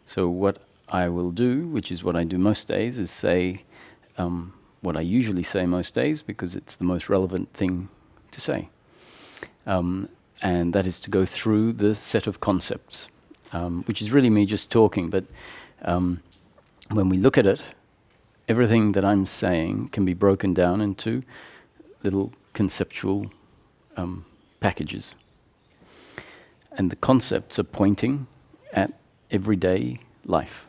So what I will do, which is what I do most days, is say what I usually say most days because it's the most relevant thing to say. And that is to go through the set of concepts, which is really me just talking. But when we look at it, everything that I'm saying can be broken down into little conceptual packages. And the concepts are pointing at everyday life.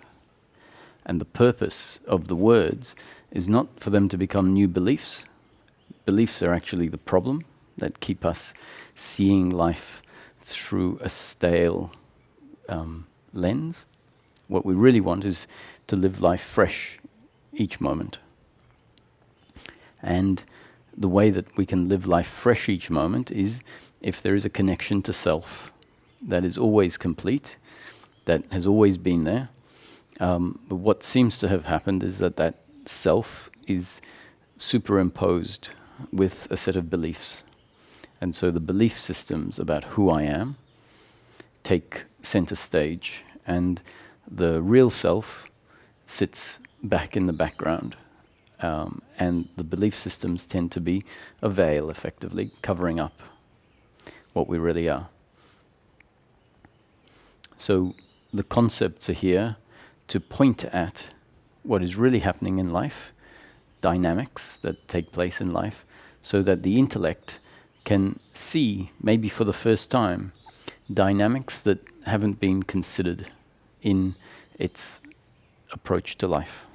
And the purpose of the words is not for them to become new beliefs. Beliefs are actually the problem that keep us seeing life through a stale lens. What we really want is to live life fresh each moment. And the way that we can live life fresh each moment is if there is a connection to self that is always complete, that has always been there. But what seems to have happened is that self is superimposed with a set of beliefs. And so the belief systems about who I am take center stage, and the real self sits back in the background. And the belief systems tend to be a veil, effectively, covering up what we really are. So the concepts are here to point at what is really happening in life, dynamics that take place in life, so that the intellect can see, maybe for the first time, dynamics that haven't been considered in its approach to life.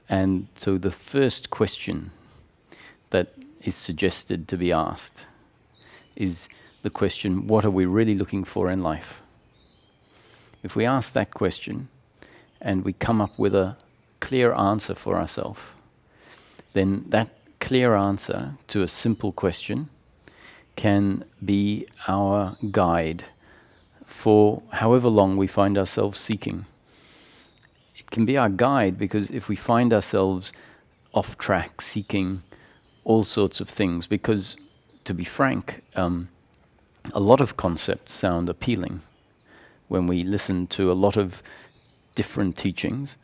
And so the first question that is suggested to be asked is the question, what are we really looking for in life? If we ask that question and we come up with a clear answer for ourselves, then that clear answer to a simple question can be our guide for however long we find ourselves seeking. It can be our guide because if we find ourselves off track, seeking all sorts of things, because to be frank, a lot of concepts sound appealing when we listen to a lot of different teachings,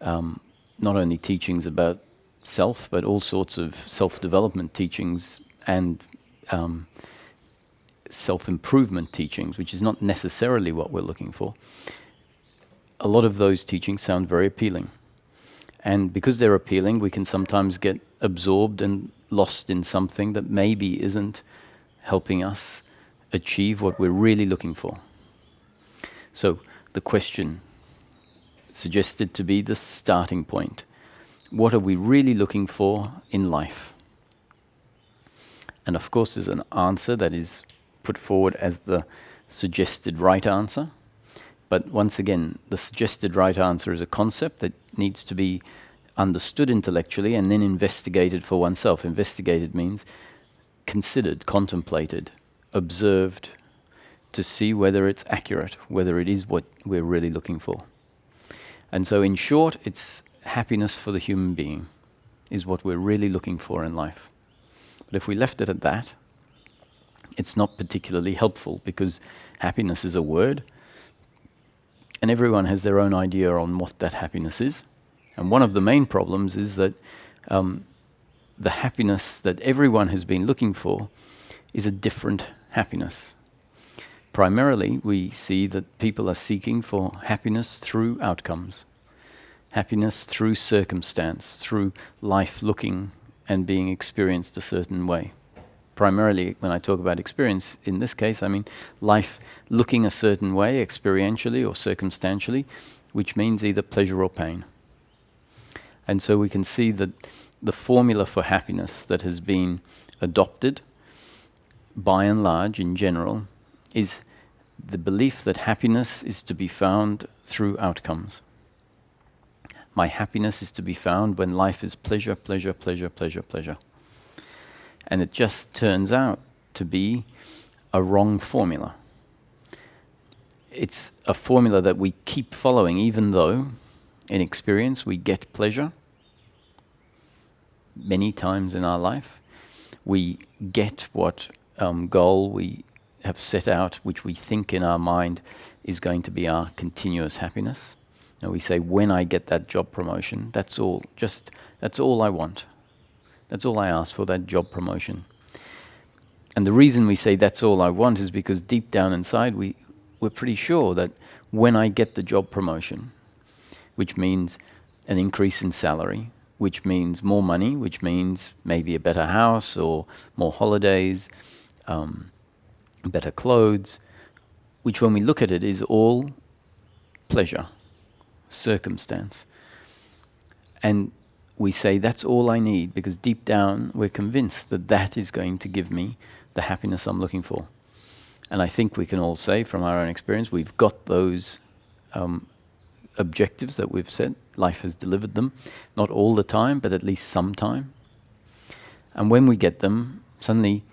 not only teachings about self, but all sorts of self-development teachings and self-improvement teachings, which is not necessarily what we're looking for. A lot of those teachings sound very appealing. And because they're appealing, we can sometimes get absorbed and lost in something that maybe isn't helping us achieve what we're really looking for. So the question suggested to be the starting point. What are we really looking for in life? And of course there's an answer that is put forward as the suggested right answer. But once again, the suggested right answer is a concept that needs to be understood intellectually and then investigated for oneself. Investigated means considered, contemplated, observed, to see whether it's accurate, whether it is what we're really looking for. And so in short, it's happiness for the human being is what we're really looking for in life. But if we left it at that, it's not particularly helpful because happiness is a word and everyone has their own idea on what that happiness is. And one of the main problems is that the happiness that everyone has been looking for is a different happiness. Primarily, we see that people are seeking for happiness through outcomes, happiness through circumstance, through life looking and being experienced a certain way. Primarily, when I talk about experience, in this case, I mean life looking a certain way, experientially or circumstantially, which means either pleasure or pain. And so we can see that the formula for happiness that has been adopted, by and large, in general, is the belief that happiness is to be found through outcomes. My happiness is to be found when life is pleasure, pleasure, pleasure, pleasure, pleasure. And it just turns out to be a wrong formula. It's a formula that we keep following even though in experience we get pleasure many times in our life. We get what goal we have set out, which we think in our mind is going to be our continuous happiness. And we say, when I get that job promotion, that's all I want. That's all I ask for, that job promotion. And the reason we say that's all I want is because deep down inside we're pretty sure that when I get the job promotion, which means an increase in salary, which means more money, which means maybe a better house or more holidays, better clothes, which when we look at it is all pleasure, circumstance. And we say that's all I need because deep down we're convinced that that is going to give me the happiness I'm looking for. And I think we can all say from our own experience, we've got those objectives that we've set. Life has delivered them, not all the time, but at least some time. And when we get them, suddenly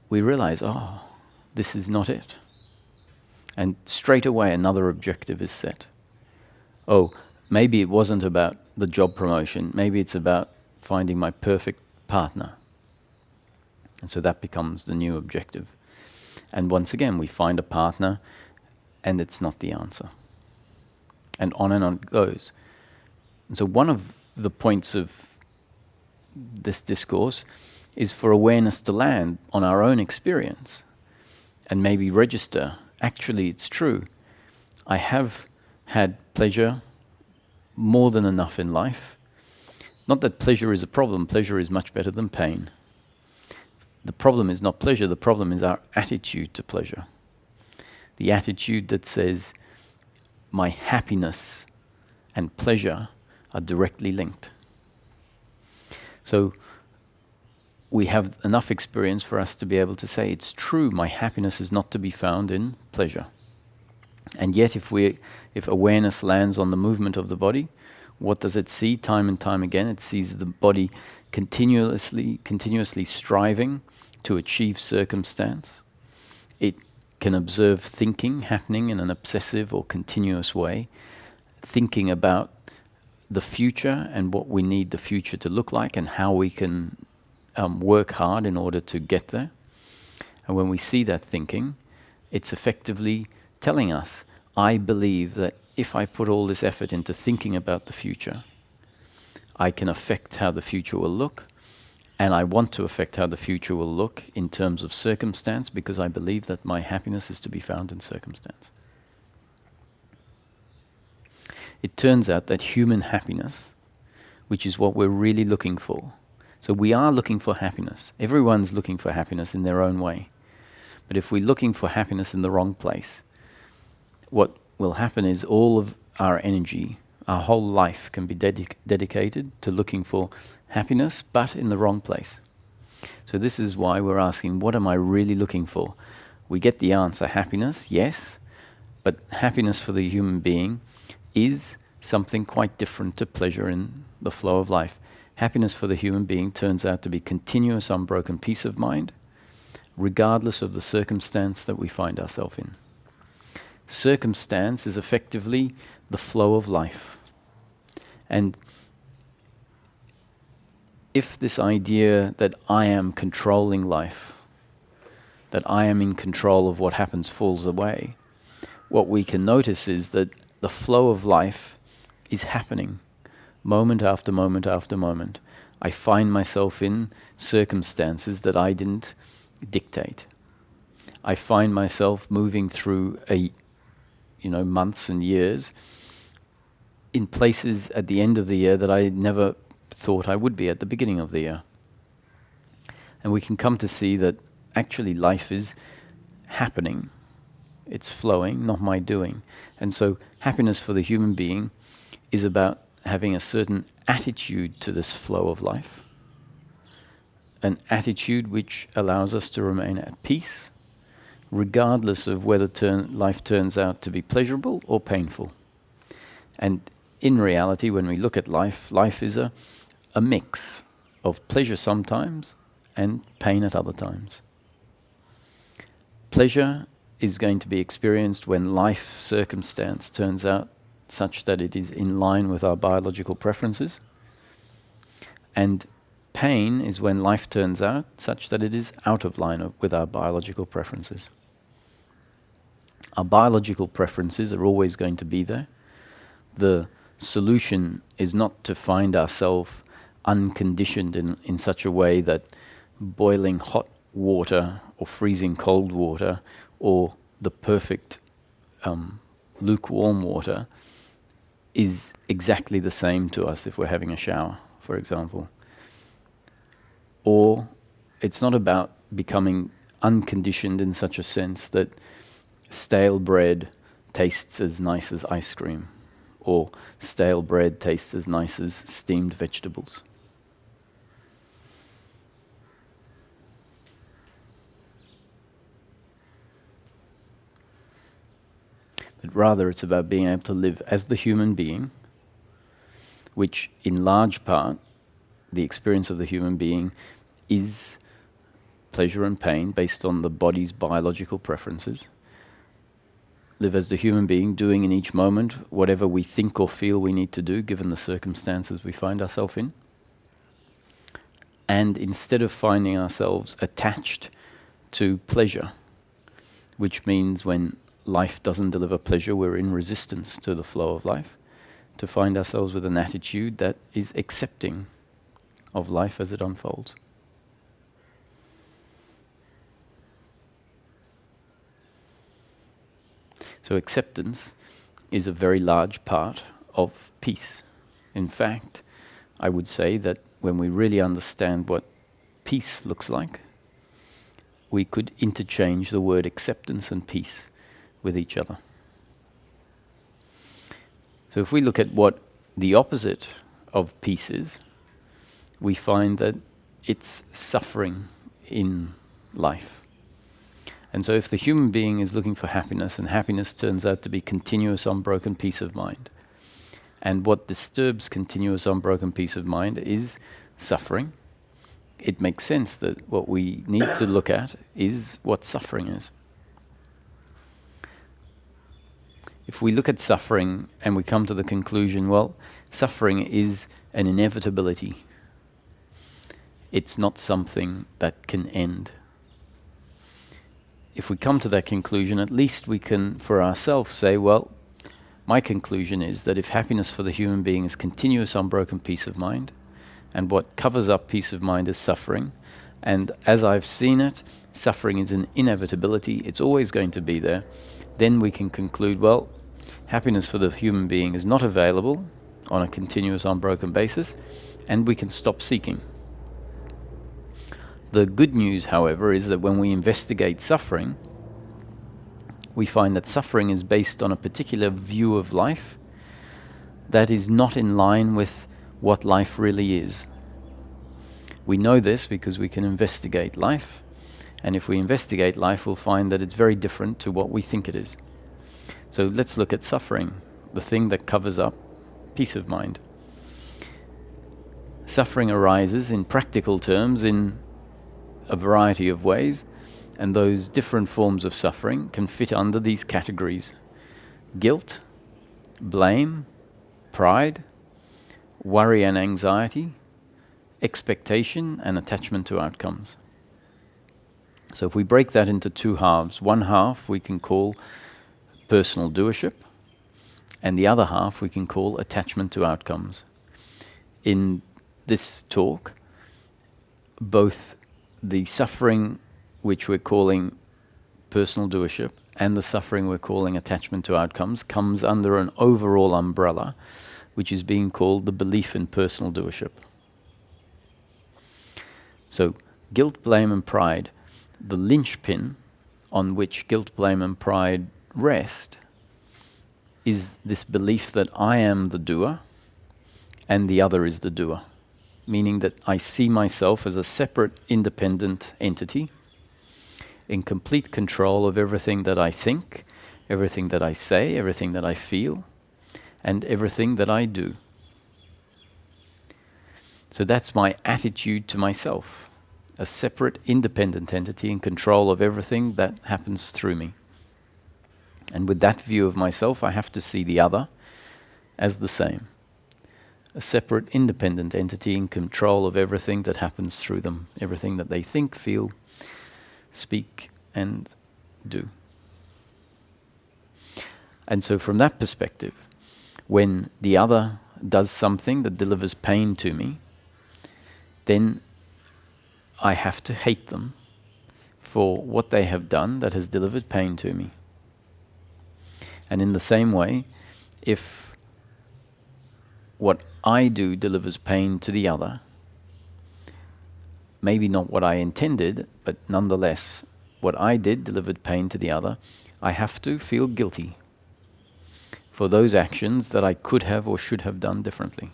we realize, oh, this is not it. And straight away another objective is set. Oh, maybe it wasn't about the job promotion. Maybe it's about finding my perfect partner. And so that becomes the new objective. And once again, we find a partner and it's not the answer. And on it goes. And so one of the points of this discourse is for awareness to land on our own experience and maybe register, actually it's true. I have had pleasure more than enough in life. Not that pleasure is a problem, pleasure is much better than pain. The problem is not pleasure, the problem is our attitude to pleasure. The attitude that says, my happiness and pleasure are directly linked. So we have enough experience for us to be able to say, it's true, my happiness is not to be found in pleasure. And yet if awareness lands on the movement of the body, what does it see time and time again? It sees the body continuously striving to achieve circumstance. It can observe thinking happening in an obsessive or continuous way, thinking about the future and what we need the future to look like and how we can work hard in order to get there. And when we see that thinking, it's effectively telling us, I believe that if I put all this effort into thinking about the future, I can affect how the future will look. And I want to affect how the future will look in terms of circumstance because I believe that my happiness is to be found in circumstance. It turns out that human happiness, which is what we're really looking for, so we are looking for happiness. Everyone's looking for happiness in their own way. But if we're looking for happiness in the wrong place, what will happen is all of our energy, our whole life can be dedicated to looking for happiness, but in the wrong place. So this is why we're asking, what am I really looking for? We get the answer, happiness, yes, but happiness for the human being is something quite different to pleasure in the flow of life. Happiness for the human being turns out to be continuous, unbroken peace of mind, regardless of the circumstance that we find ourselves in. Circumstance is effectively the flow of life. And if this idea that I am controlling life, that I am in control of what happens falls away, what we can notice is that the flow of life is happening moment after moment after moment. I find myself in circumstances that I didn't dictate. I find myself moving through months and years in places at the end of the year that I never thought I would be at the beginning of the year. And we can come to see that actually life is happening. It's flowing, not my doing. And so happiness for the human being is about having a certain attitude to this flow of life. An attitude which allows us to remain at peace, regardless of whether life turns out to be pleasurable or painful. And in reality, when we look at life, life is a mix of pleasure sometimes and pain at other times. Pleasure is going to be experienced when life circumstance turns out such that it is in line with our biological preferences. And pain is when life turns out such that it is out of line with our biological preferences. Our biological preferences are always going to be there. The solution is not to find ourselves unconditioned in such a way that boiling hot water or freezing cold water or the perfect lukewarm water is exactly the same to us if we're having a shower, for example. Or it's not about becoming unconditioned in such a sense that stale bread tastes as nice as ice cream, or stale bread tastes as nice as steamed vegetables. But rather it's about being able to live as the human being, which in large part, the experience of the human being is pleasure and pain based on the body's biological preferences. Live as the human being, doing in each moment whatever we think or feel we need to do given the circumstances we find ourselves in. And instead of finding ourselves attached to pleasure, which means when life doesn't deliver pleasure, we're in resistance to the flow of life, to find ourselves with an attitude that is accepting of life as it unfolds. So acceptance is a very large part of peace. In fact, I would say that when we really understand what peace looks like, we could interchange the word acceptance and peace with each other. So if we look at what the opposite of peace is, we find that it's suffering in life. And so if the human being is looking for happiness, and happiness turns out to be continuous unbroken peace of mind, and what disturbs continuous unbroken peace of mind is suffering, it makes sense that what we need to look at is what suffering is. If we look at suffering and we come to the conclusion, well, suffering is an inevitability. It's not something that can end. If we come to that conclusion, at least we can, for ourselves, say, well, my conclusion is that if happiness for the human being is continuous unbroken peace of mind, and what covers up peace of mind is suffering, and as I've seen it, suffering is an inevitability, it's always going to be there, then we can conclude, well, happiness for the human being is not available on a continuous unbroken basis, and we can stop seeking. The good news, however, is that when we investigate suffering, we find that suffering is based on a particular view of life that is not in line with what life really is. We know this because we can investigate life, and if we investigate life, we'll find that it's very different to what we think it is. So let's look at suffering, the thing that covers up peace of mind. Suffering arises in practical terms in a variety of ways, and those different forms of suffering can fit under these categories: guilt, blame, pride, worry and anxiety, expectation and attachment to outcomes. So if we break that into two halves, one half we can call personal doership, and the other half we can call attachment to outcomes. In this talk, both the suffering which we're calling personal doership and the suffering we're calling attachment to outcomes comes under an overall umbrella which is being called the belief in personal doership. So guilt, blame and pride, the linchpin on which guilt, blame and pride rest is this belief that I am the doer and the other is the doer. Meaning that I see myself as a separate, independent entity in complete control of everything that I think, everything that I say, everything that I feel, and everything that I do. So that's my attitude to myself, a separate, independent entity in control of everything that happens through me. And with that view of myself, I have to see the other as the same. A separate, independent entity in control of everything that happens through them, everything that they think, feel, speak, and do. And so from that perspective, when the other does something that delivers pain to me, then I have to hate them for what they have done that has delivered pain to me. And in the same way, if what I do delivers pain to the other, maybe not what I intended, but nonetheless, what I did delivered pain to the other, I have to feel guilty for those actions that I could have or should have done differently.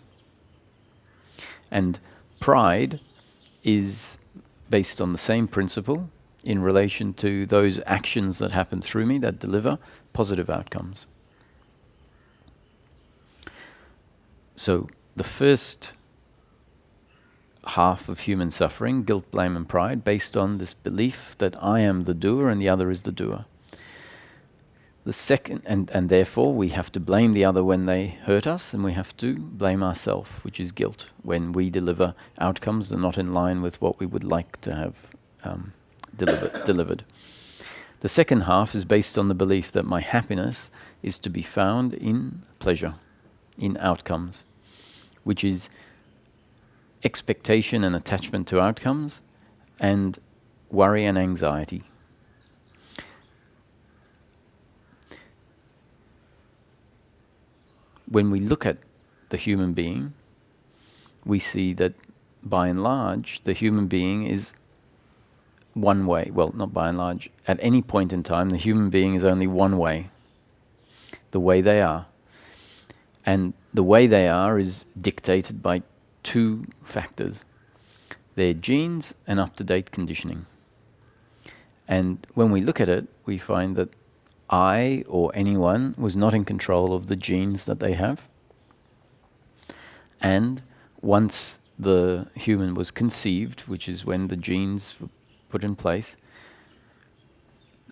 And pride is based on the same principle in relation to those actions that happen through me that deliver positive outcomes. So the first half of human suffering, guilt, blame and pride, based on this belief that I am the doer and the other is the doer. The second, and therefore we have to blame the other when they hurt us, and we have to blame ourselves, which is guilt, when we deliver outcomes that are not in line with what we would like to have delivered. The second half is based on the belief that my happiness is to be found in pleasure, in outcomes, which is expectation and attachment to outcomes, and worry and anxiety. When we look at the human being, we see that by and large, the human being is one way. Well, not by and large. At any point in time, the human being is only one way. The way they are. And the way they are is dictated by two factors: their genes and up-to-date conditioning. And when we look at it, we find that I or anyone was not in control of the genes that they have. And once the human was conceived, which is when the genes were put in place,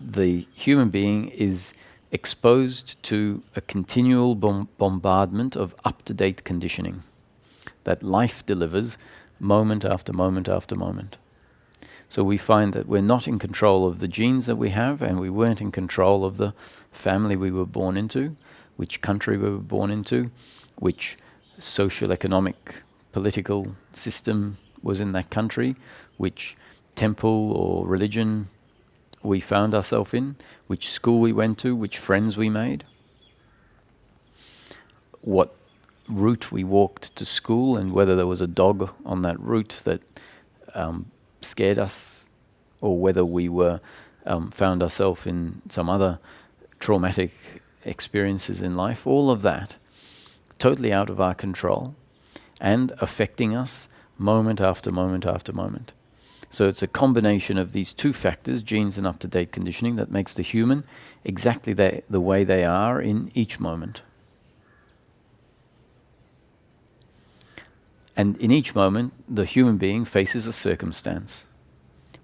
the human being is exposed to a continual bombardment of up-to-date conditioning that life delivers moment after moment after moment. So we find that we're not in control of the genes that we have, and we weren't in control of the family we were born into, which country we were born into, which social, economic, political system was in that country, which temple or religion we found ourselves in, which school we went to, which friends we made, what route we walked to school, and whether there was a dog on that route that scared us, or whether we were found ourselves in some other traumatic experiences in life. All of that totally out of our control and affecting us moment after moment after moment. So it's a combination of these two factors, genes and up-to-date conditioning, that makes the human exactly the way they are in each moment. And in each moment, the human being faces a circumstance,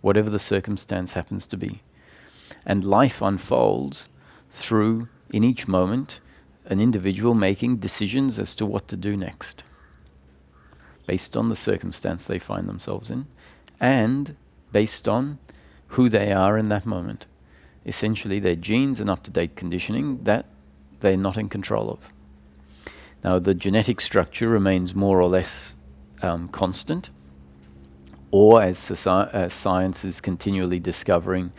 whatever the circumstance happens to be. And life unfolds through, in each moment, an individual making decisions as to what to do next, based on the circumstance they find themselves in, and based on who they are in that moment. Essentially, their genes and up-to-date conditioning that they're not in control of. Now, the genetic structure remains more or less constant, or as science is continually discovering,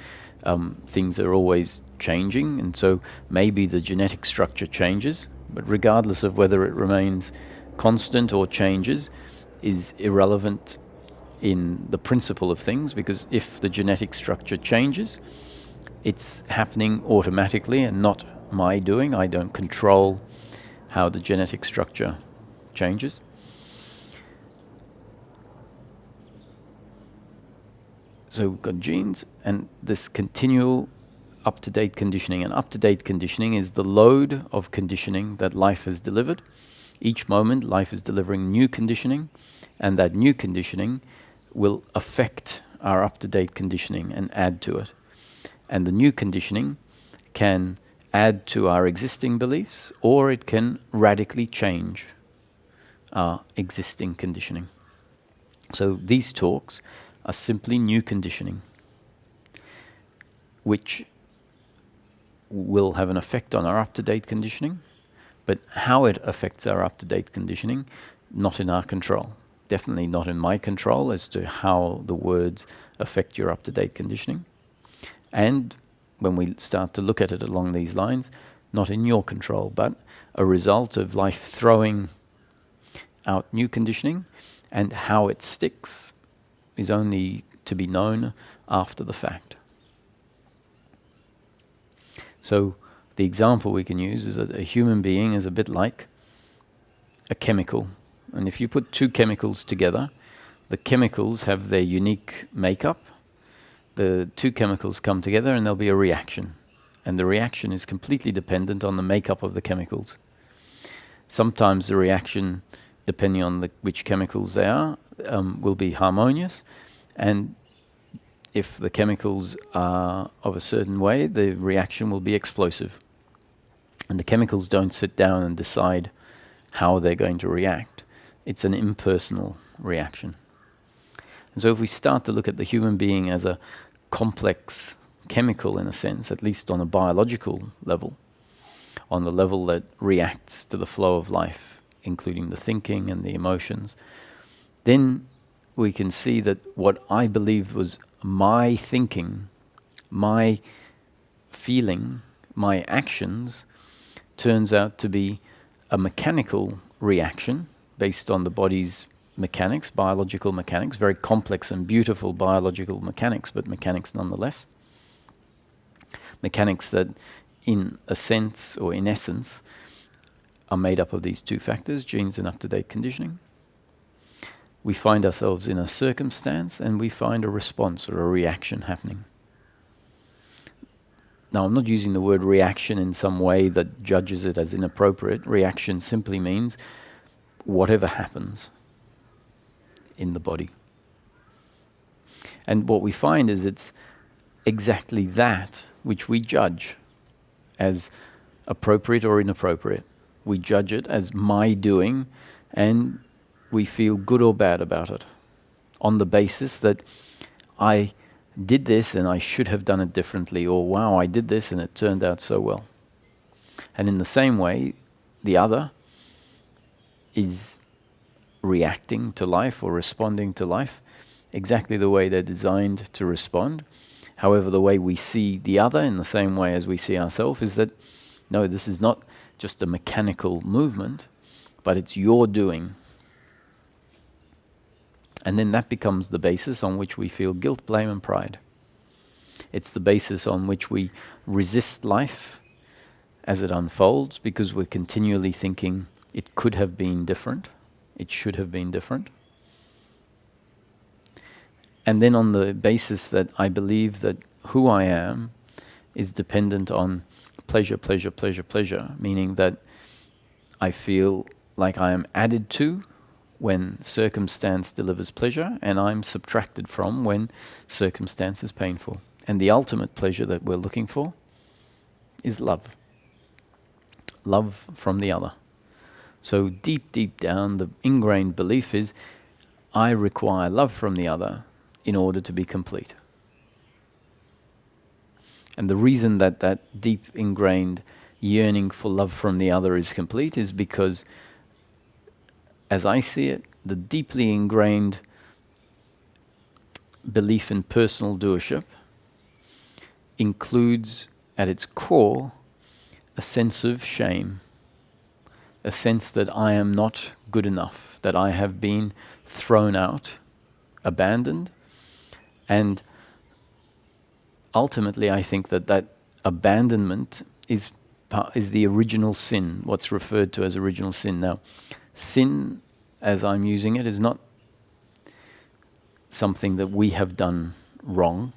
things are always changing, and so maybe the genetic structure changes, but regardless of whether it remains constant or changes is irrelevant in the principle of things, because if the genetic structure changes, it's happening automatically and not my doing. I don't control how the genetic structure changes. So we've got genes and this continual up-to-date conditioning. And up-to-date conditioning is the load of conditioning that life has delivered. Each moment, life is delivering new conditioning, and that new conditioning will affect our up-to-date conditioning and add to it. And the new conditioning can add to our existing beliefs, or it can radically change our existing conditioning. So these talks are simply new conditioning, which will have an effect on our up-to-date conditioning, but how it affects our up-to-date conditioning, not in our control. Definitely not in my control as to how the words affect your up-to-date conditioning. And when we start to look at it along these lines, not in your control, but a result of life throwing out new conditioning, and how it sticks is only to be known after the fact. So the example we can use is that a human being is a bit like a chemical. And if you put two chemicals together, the chemicals have their unique makeup. The two chemicals come together and there'll be a reaction. And the reaction is completely dependent on the makeup of the chemicals. Sometimes the reaction, depending on which chemicals they are, will be harmonious. And if the chemicals are of a certain way, the reaction will be explosive. And the chemicals don't sit down and decide how they're going to react. It's an impersonal reaction. And so if we start to look at the human being as a complex chemical in a sense, at least on a biological level, on the level that reacts to the flow of life, including the thinking and the emotions, then we can see that what I believed was my thinking, my feeling, my actions, turns out to be a mechanical reaction based on the body's mechanics, biological mechanics, very complex and beautiful biological mechanics, but mechanics nonetheless. Mechanics that, in a sense or in essence, are made up of these two factors, genes and up-to-date conditioning. We find ourselves in a circumstance and we find a response or a reaction happening. Now, I'm not using the word reaction in some way that judges it as inappropriate. Reaction simply means whatever happens in the body. And what we find is it's exactly that which we judge as appropriate or inappropriate. We judge it as my doing, and we feel good or bad about it on the basis that I did this and I should have done it differently, or wow, I did this and it turned out so well. And in the same way, the other is reacting to life or responding to life exactly the way they're designed to respond. However, the way we see the other in the same way as we see ourselves is that, no, this is not just a mechanical movement, but it's your doing. And then that becomes the basis on which we feel guilt, blame, and pride. It's the basis on which we resist life as it unfolds, because we're continually thinking it could have been different, it should have been different. And then on the basis that I believe that who I am is dependent on pleasure, pleasure, pleasure, pleasure, meaning that I feel like I am added to when circumstance delivers pleasure, and I'm subtracted from when circumstance is painful. And the ultimate pleasure that we're looking for is love. Love from the other. So deep, deep down, the ingrained belief is I require love from the other in order to be complete. And the reason that that deep ingrained yearning for love from the other is complete is because, as I see it, the deeply ingrained belief in personal doership includes at its core a sense of shame, a sense that I am not good enough, that I have been thrown out, abandoned, and ultimately I think that that abandonment is the original sin, what's referred to as original sin. Now, sin, as I'm using it, is not something that we have done wrong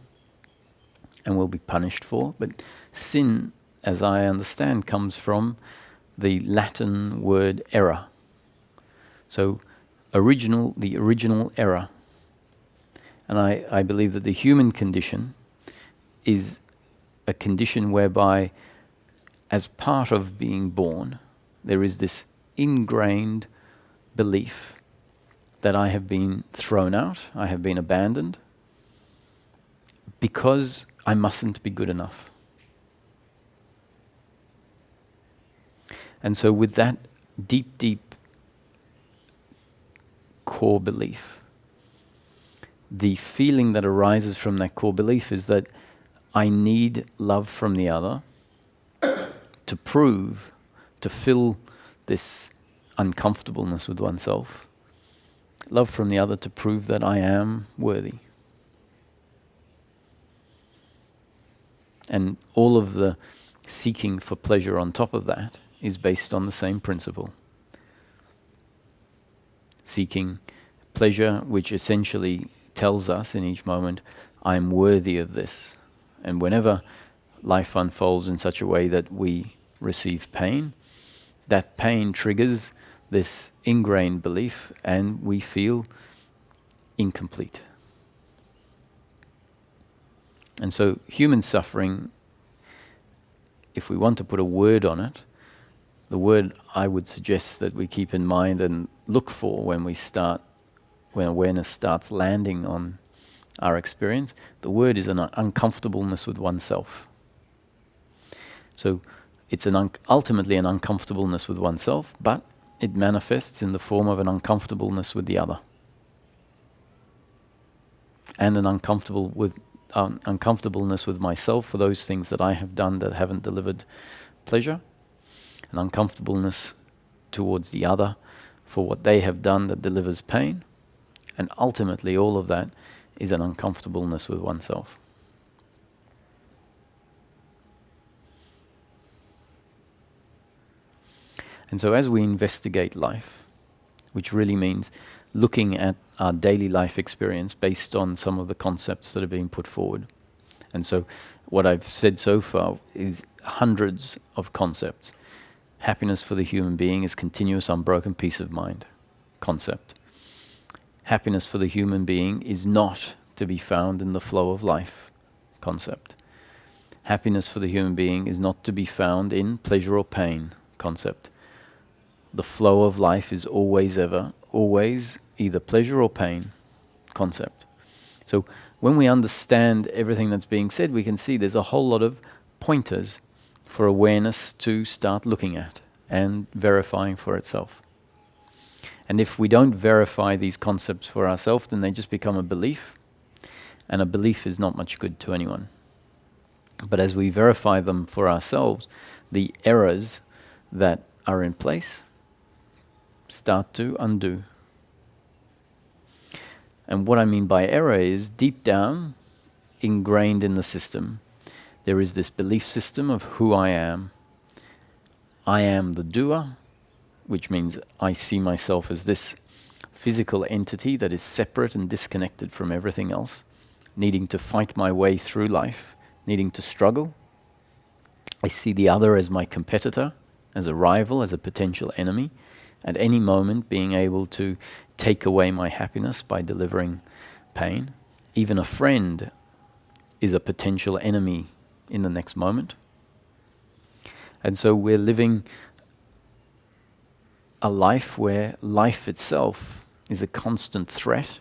and will be punished for, but sin, as I understand, comes from the Latin word error. So the original error. And I believe that the human condition is a condition whereby, as part of being born, there is this ingrained belief that I have been thrown out, I have been abandoned, because I mustn't be good enough. And so with that deep, deep core belief, the feeling that arises from that core belief is that I need love from the other to prove, to fill this uncomfortableness with oneself. Love from the other to prove that I am worthy. And all of the seeking for pleasure on top of that is based on the same principle. Seeking pleasure, which essentially tells us in each moment, I'm worthy of this. And whenever life unfolds in such a way that we receive pain, that pain triggers this ingrained belief and we feel incomplete. And so human suffering, if we want to put a word on it, the word I would suggest that we keep in mind and look for when awareness starts landing on our experience, the word is an uncomfortableness with oneself. So it's ultimately an uncomfortableness with oneself, but it manifests in the form of an uncomfortableness with the other. And an uncomfortableness with myself for those things that I have done that haven't delivered pleasure. An uncomfortableness towards the other for what they have done that delivers pain. And ultimately all of that is an uncomfortableness with oneself. And so as we investigate life, which really means looking at our daily life experience based on some of the concepts that are being put forward. And so what I've said so far is hundreds of concepts. Happiness for the human being is continuous, unbroken peace of mind concept. Happiness for the human being is not to be found in the flow of life concept. Happiness for the human being is not to be found in pleasure or pain concept. The flow of life is always either pleasure or pain concept. So when we understand everything that's being said, we can see there's a whole lot of pointers for awareness to start looking at and verifying for itself. And if we don't verify these concepts for ourselves, then they just become a belief, and a belief is not much good to anyone. But as we verify them for ourselves, the errors that are in place start to undo. And what I mean by error is deep down, ingrained in the system, there is this belief system of who I am. I am the doer, which means I see myself as this physical entity that is separate and disconnected from everything else, needing to fight my way through life, needing to struggle. I see the other as my competitor, as a rival, as a potential enemy, at any moment being able to take away my happiness by delivering pain. Even a friend is a potential enemy in the next moment. And so we're living a life where life itself is a constant threat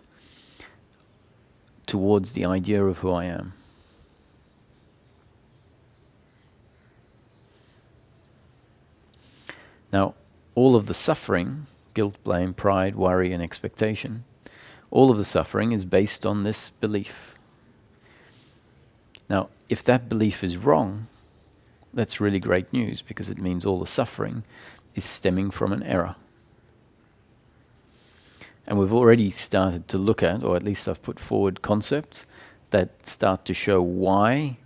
towards the idea of who I am. Now, all of the suffering, guilt, blame, pride, worry, and expectation, all of the suffering is based on this belief. Now, if that belief is wrong, that's really great news, because it means all the suffering is stemming from an error. And we've already started to look at, or at least I've put forward concepts that start to show why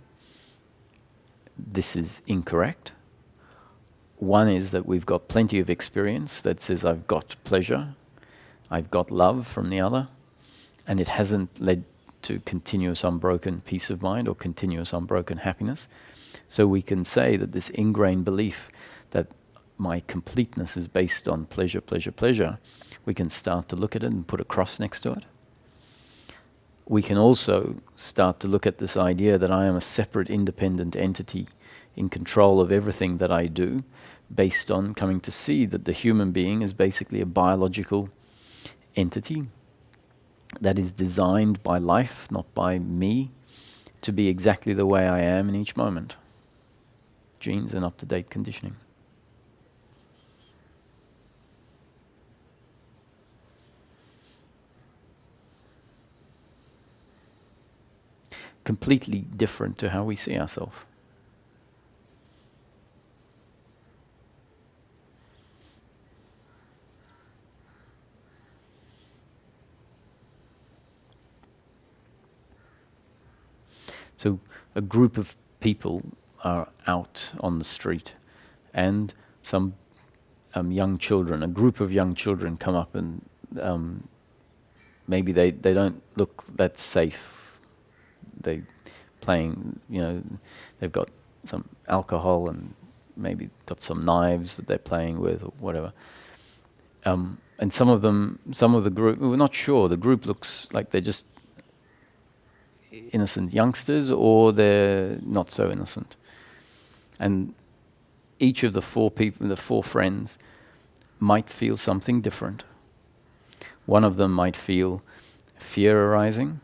this is incorrect. One is that we've got plenty of experience that says I've got pleasure, I've got love from the other, and it hasn't led to continuous unbroken peace of mind or continuous unbroken happiness. So we can say that this ingrained belief that my completeness is based on pleasure, pleasure, pleasure, we can start to look at it and put a cross next to it. We can also start to look at this idea that I am a separate, independent entity in control of everything that I do, based on coming to see that the human being is basically a biological entity that is designed by life, not by me, to be exactly the way I am in each moment. Genes and up-to-date conditioning. completely different to how we see ourselves. So a group of people are out on the street, and some young children, a group of young children come up, and maybe they don't look that safe. They playing, they've got some alcohol and maybe got some knives that they're playing with or whatever. And some of the group, we're not sure. The group looks like they're just innocent youngsters, or they're not so innocent. And each of the four people, the four friends, might feel something different. One of them might feel fear arising.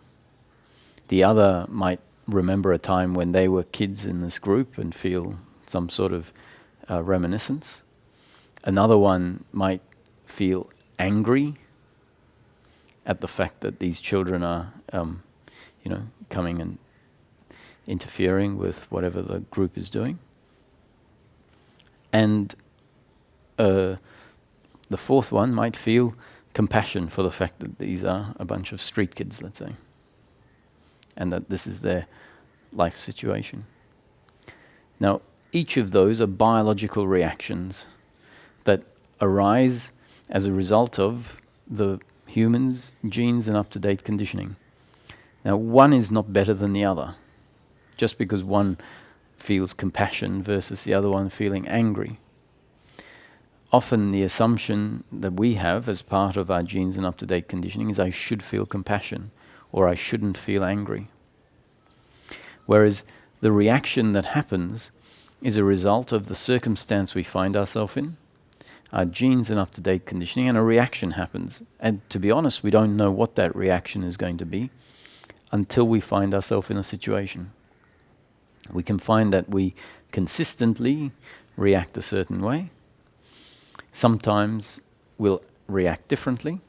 The other might remember a time when they were kids in this group and feel some sort of reminiscence. Another one might feel angry at the fact that these children are coming and interfering with whatever the group is doing. And the fourth one might feel compassion for the fact that these are a bunch of street kids, let's say, and that this is their life situation. Now, each of those are biological reactions that arise as a result of the human's genes and up-to-date conditioning. Now, one is not better than the other. Just because one feels compassion versus the other one feeling angry. Often the assumption that we have as part of our genes and up-to-date conditioning is I should feel compassion or I shouldn't feel angry. Whereas the reaction that happens is a result of the circumstance we find ourselves in, our genes and up-to-date conditioning, and a reaction happens. And to be honest, we don't know what that reaction is going to be until we find ourselves in a situation. We can find that we consistently react a certain way. Sometimes we'll react differently.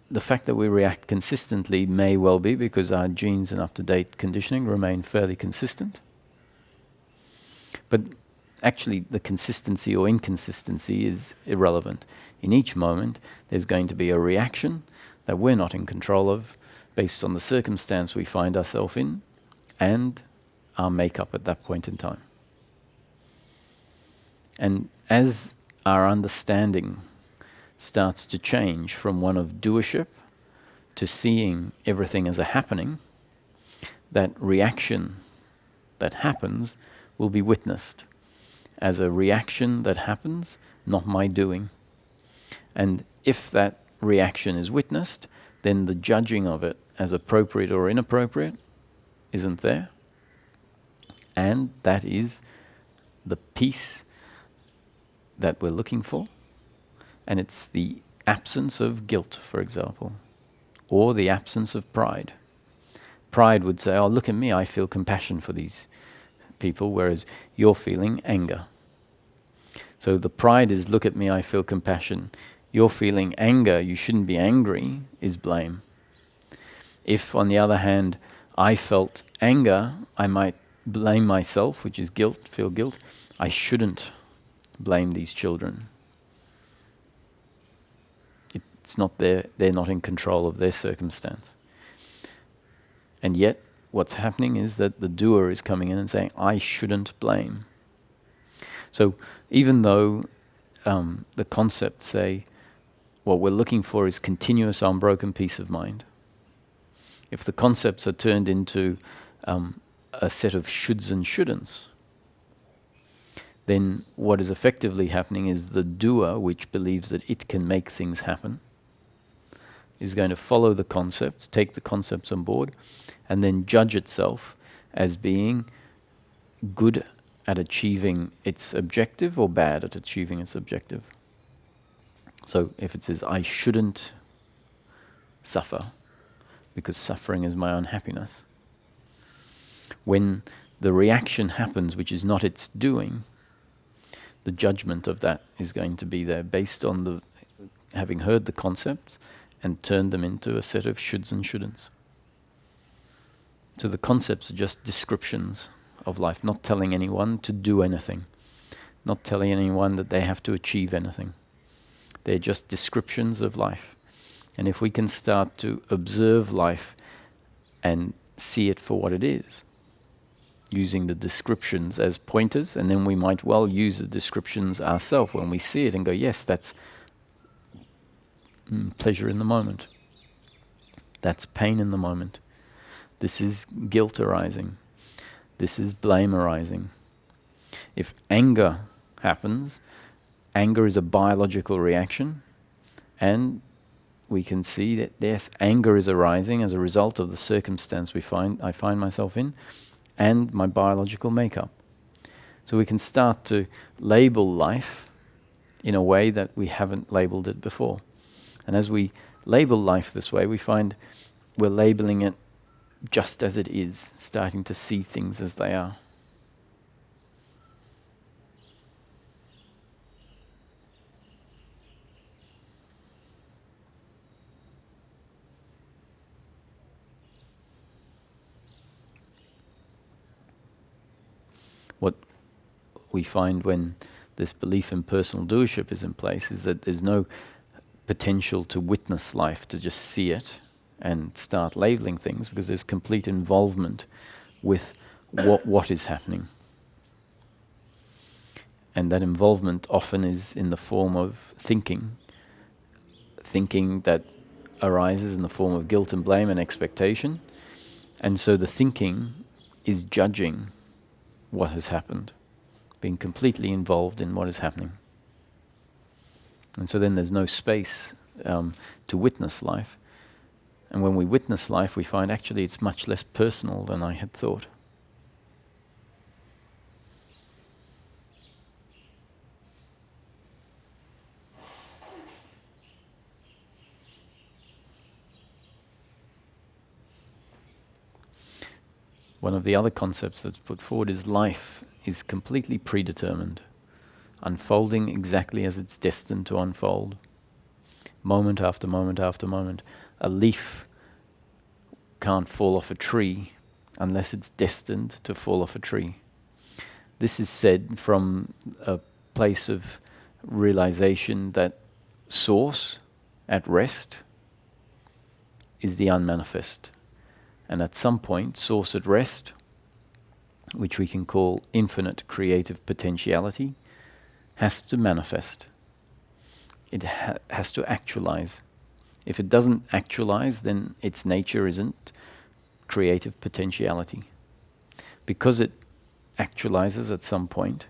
The fact that we react consistently may well be because our genes and up-to-date conditioning remain fairly consistent. But actually, the consistency or inconsistency is irrelevant. In each moment, there's going to be a reaction that we're not in control of based on the circumstance we find ourselves in and our makeup at that point in time. And as our understanding starts to change from one of doership to seeing everything as a happening, that reaction that happens will be witnessed as a reaction that happens, not my doing. And if that reaction is witnessed, then the judging of it as appropriate or inappropriate isn't there. And that is the peace that we're looking for. And it's the absence of guilt, for example, or the absence of pride. Pride would say, oh, look at me, I feel compassion for these people, whereas you're feeling anger. So the pride is, look at me, I feel compassion. You're feeling anger, you shouldn't be angry, is blame. If, on the other hand, I felt anger, I might blame myself, which is guilt, feel guilt. I shouldn't blame these children. It's not they're not in control of their circumstance. And yet, what's happening is that the doer is coming in and saying, I shouldn't blame. So even though the concepts say what we're looking for is continuous unbroken peace of mind, if the concepts are turned into a set of shoulds and shouldn'ts, then what is effectively happening is the doer, which believes that it can make things happen, is going to follow the concepts, take the concepts on board, and then judge itself as being good at achieving its objective or bad at achieving its objective. So if it says, I shouldn't suffer because suffering is my unhappiness, when the reaction happens which is not its doing, the judgment of that is going to be there based on the having heard the concepts and turned them into a set of shoulds and shouldn'ts. So the concepts are just descriptions of life, not telling anyone to do anything, not telling anyone that they have to achieve anything. They're just descriptions of life. And if we can start to observe life and see it for what it is, using the descriptions as pointers, and then we might well use the descriptions ourselves when we see it and go, yes, that's pleasure in the moment. That's pain in the moment. This is guilt arising. This is blame arising. If anger happens, anger is a biological reaction, and we can see that, yes, anger is arising as a result of the circumstance I find myself in, and my biological makeup. So we can start to label life in a way that we haven't labeled it before. And as we label life this way, we find we're labeling it just as it is, starting to see things as they are. What we find when this belief in personal doership is in place is that there's no potential to witness life, to just see it and start labeling things, because there's complete involvement with what is happening. And that involvement often is in the form of thinking that arises in the form of guilt and blame and expectation. And so the thinking is judging what has happened, being completely involved in what is happening. And so then there's no space to witness life. And when we witness life, we find actually it's much less personal than I had thought. One of the other concepts that's put forward is life is completely predetermined, unfolding exactly as it's destined to unfold, moment after moment after moment. A leaf can't fall off a tree unless it's destined to fall off a tree. This is said from a place of realization that source at rest is the unmanifest. And at some point, source at rest, which we can call infinite creative potentiality, has to manifest. It has to actualize. If it doesn't actualize, then its nature isn't creative potentiality. Because it actualizes at some point,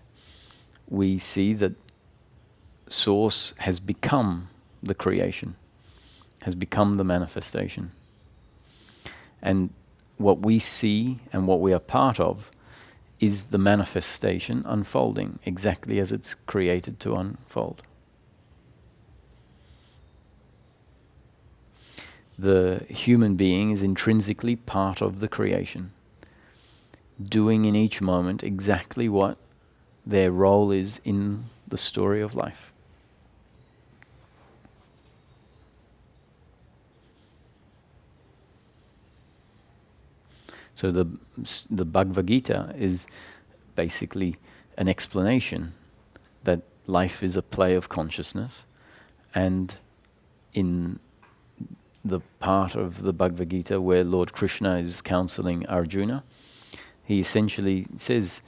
we see that source has become the creation, has become the manifestation. And what we see and what we are part of is the manifestation unfolding exactly as it's created to unfold. The human being is intrinsically part of the creation, doing in each moment exactly what their role is in the story of life. So the Bhagavad Gita is basically an explanation that life is a play of consciousness, and in the part of the Bhagavad Gita where Lord Krishna is counseling Arjuna, he essentially says,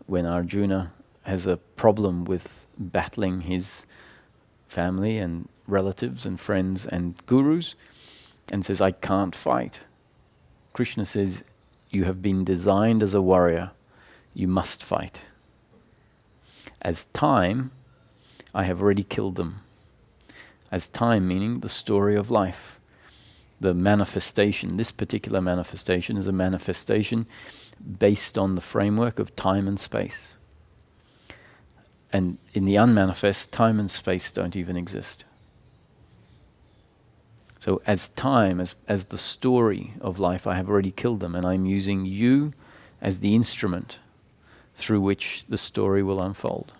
when Arjuna has a problem with battling his family and relatives and friends and gurus, and says, I can't fight, Krishna says, you have been designed as a warrior. You must fight. As time, I have already killed them. As time, meaning the story of life. The manifestation, this particular manifestation is a manifestation based on the framework of time and space. And in the unmanifest, time and space don't even exist. So as time, as the story of life, I have already killed them, and I'm using you as the instrument through which the story will unfold.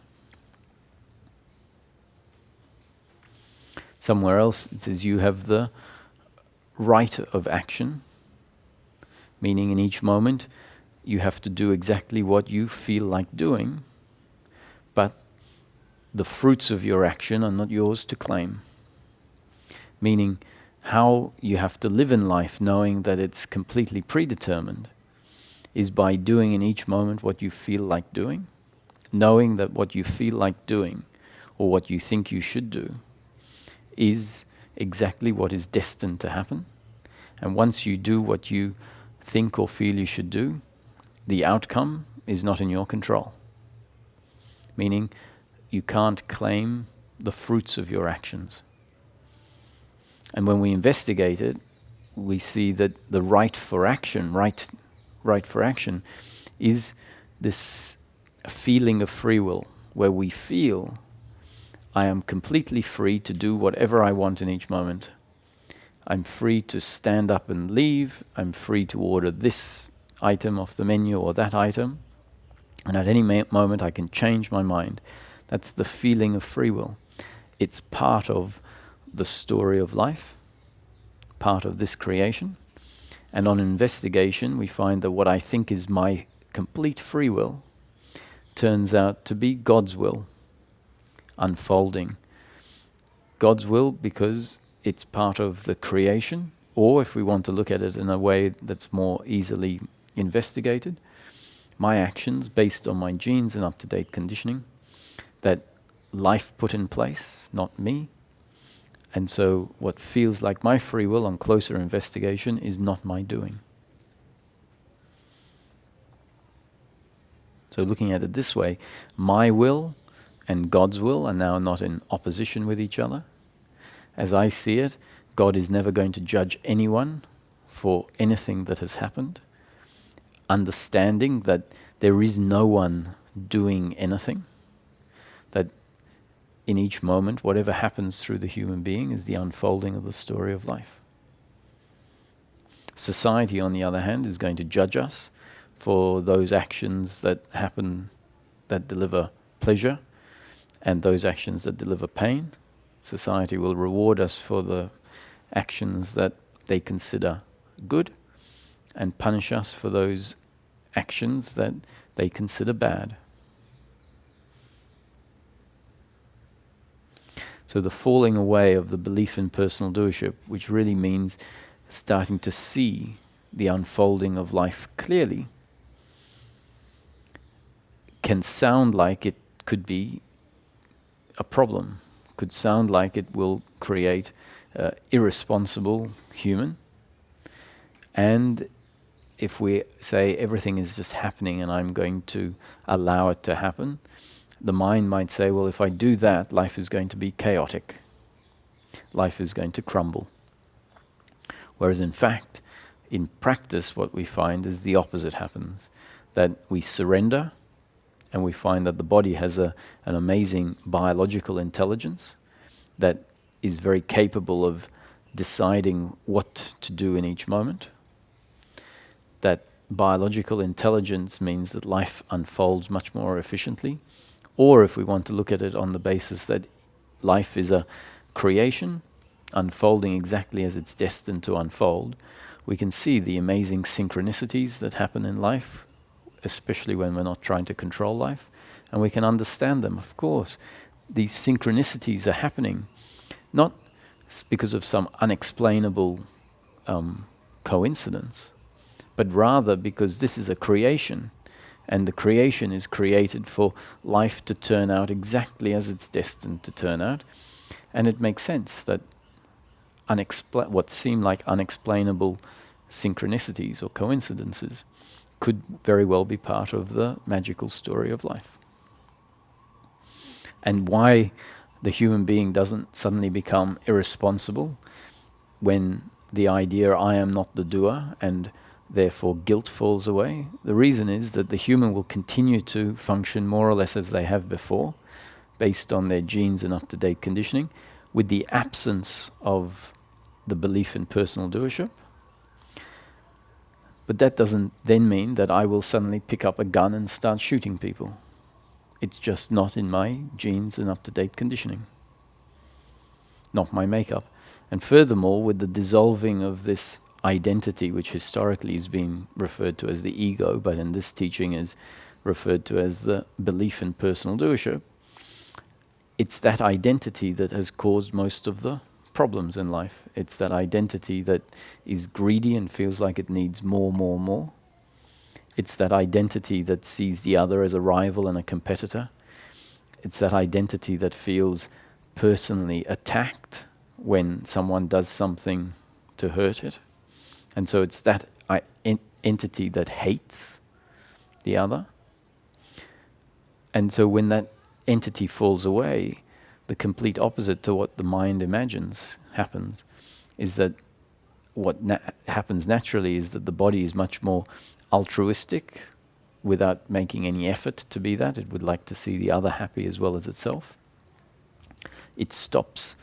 Somewhere else it says you have the right of action, meaning in each moment you have to do exactly what you feel like doing, but the fruits of your action are not yours to claim. Meaning how you have to live in life knowing that it's completely predetermined is by doing in each moment what you feel like doing, knowing that what you feel like doing or what you think you should do is exactly what is destined to happen. And once you do what you think or feel you should do, the outcome is not in your control. Meaning you can't claim the fruits of your actions. And when we investigate it, we see that the right for action is this feeling of free will, where we feel I am completely free to do whatever I want in each moment. I'm free to stand up and leave. I'm free to order this item off the menu or that item. And at any moment I can change my mind. That's the feeling of free will. It's part of the story of life, part of this creation. And on investigation, we find that what I think is my complete free will turns out to be God's will unfolding. God's will because it's part of the creation, or if we want to look at it in a way that's more easily investigated, my actions based on my genes and up-to-date conditioning that life put in place, not me. And so what feels like my free will on closer investigation is not my doing. So looking at it this way, my will and God's will are now not in opposition with each other. As I see it, God is never going to judge anyone for anything that has happened, understanding that there is no one doing anything, that in each moment, whatever happens through the human being is the unfolding of the story of life. Society, on the other hand, is going to judge us for those actions that happen that deliver pleasure and those actions that deliver pain. Society will reward us for the actions that they consider good and punish us for those actions that they consider bad. So the falling away of the belief in personal doership, which really means starting to see the unfolding of life clearly, can sound like it could be a problem, could sound like it will create irresponsible human. And if we say everything is just happening and I'm going to allow it to happen, the mind might say, well, if I do that, life is going to be chaotic. Life is going to crumble. Whereas in fact, in practice, what we find is the opposite happens. That we surrender and we find that the body has an amazing biological intelligence that is very capable of deciding what to do in each moment. That biological intelligence means that life unfolds much more efficiently. Or if we want to look at it on the basis that life is a creation unfolding exactly as it's destined to unfold, we can see the amazing synchronicities that happen in life, especially when we're not trying to control life, and we can understand them. Of course, these synchronicities are happening not because of some unexplainable coincidence, but rather because this is a creation. And the creation is created for life to turn out exactly as it's destined to turn out. And it makes sense that what seem like unexplainable synchronicities or coincidences could very well be part of the magical story of life. And why the human being doesn't suddenly become irresponsible when the idea I am not the doer and therefore guilt falls away. The reason is that the human will continue to function more or less as they have before, based on their genes and up-to-date conditioning, with the absence of the belief in personal doership. But that doesn't then mean that I will suddenly pick up a gun and start shooting people. It's just not in my genes and up-to-date conditioning, not my makeup. And furthermore, with the dissolving of this identity, which historically has been referred to as the ego, but in this teaching is referred to as the belief in personal doership, it's that identity that has caused most of the problems in life. It's that identity that is greedy and feels like it needs more, more, more. It's that identity that sees the other as a rival and a competitor. It's that identity that feels personally attacked when someone does something to hurt it. And so it's that entity that hates the other. And so when that entity falls away, the complete opposite to what the mind imagines happens is that what happens naturally is that the body is much more altruistic without making any effort to be that. It would like to see the other happy as well as itself. It stops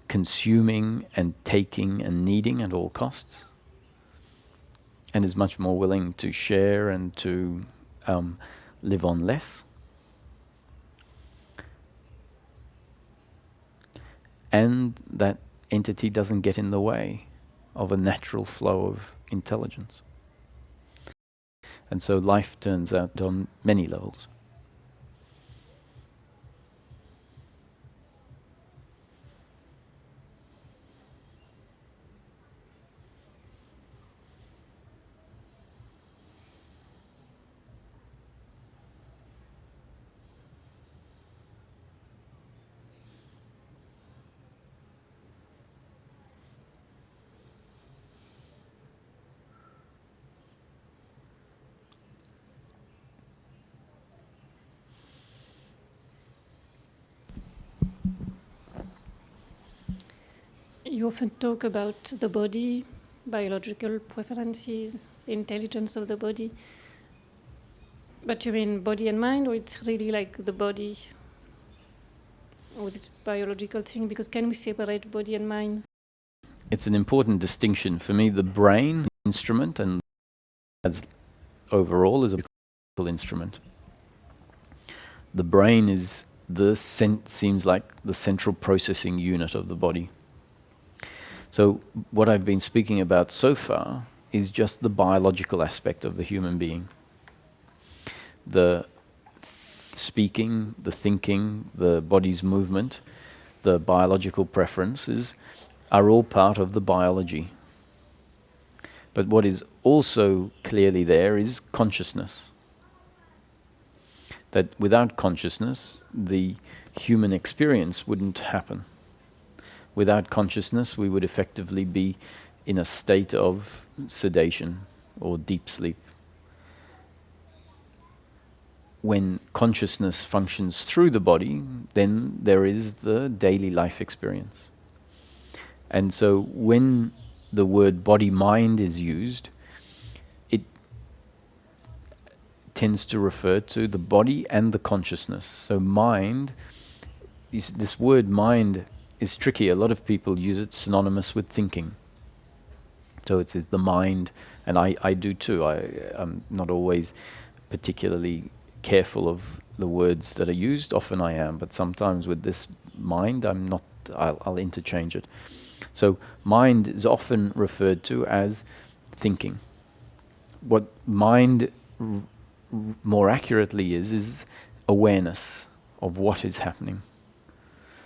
consuming and taking and needing at all costs, and is much more willing to share and to live on less. And that entity doesn't get in the way of a natural flow of intelligence. And so life turns out on many levels. You often talk about the body, biological preferences, the intelligence of the body. But you mean body and mind, or it's really like the body with its biological thing? Because can we separate body and mind? It's an important distinction. For me, the brain instrument and as overall is a physical instrument. The brain is seems like the central processing unit of the body. So what I've been speaking about so far is just the biological aspect of the human being. The speaking, the thinking, the body's movement, the biological preferences are all part of the biology. But what is also clearly there is consciousness. That without consciousness, the human experience wouldn't happen. Without consciousness, we would effectively be in a state of sedation or deep sleep. When consciousness functions through the body, then there is the daily life experience. And so when the word body-mind is used, it tends to refer to the body and the consciousness. So mind, this word mind is tricky. A lot of people use it synonymous with thinking. So it says the mind, and I do too. I'm not always particularly careful of the words that are used. Often I am, but sometimes with this mind, I'm not. I'll interchange it. So mind is often referred to as thinking. What mind more accurately is awareness of what is happening.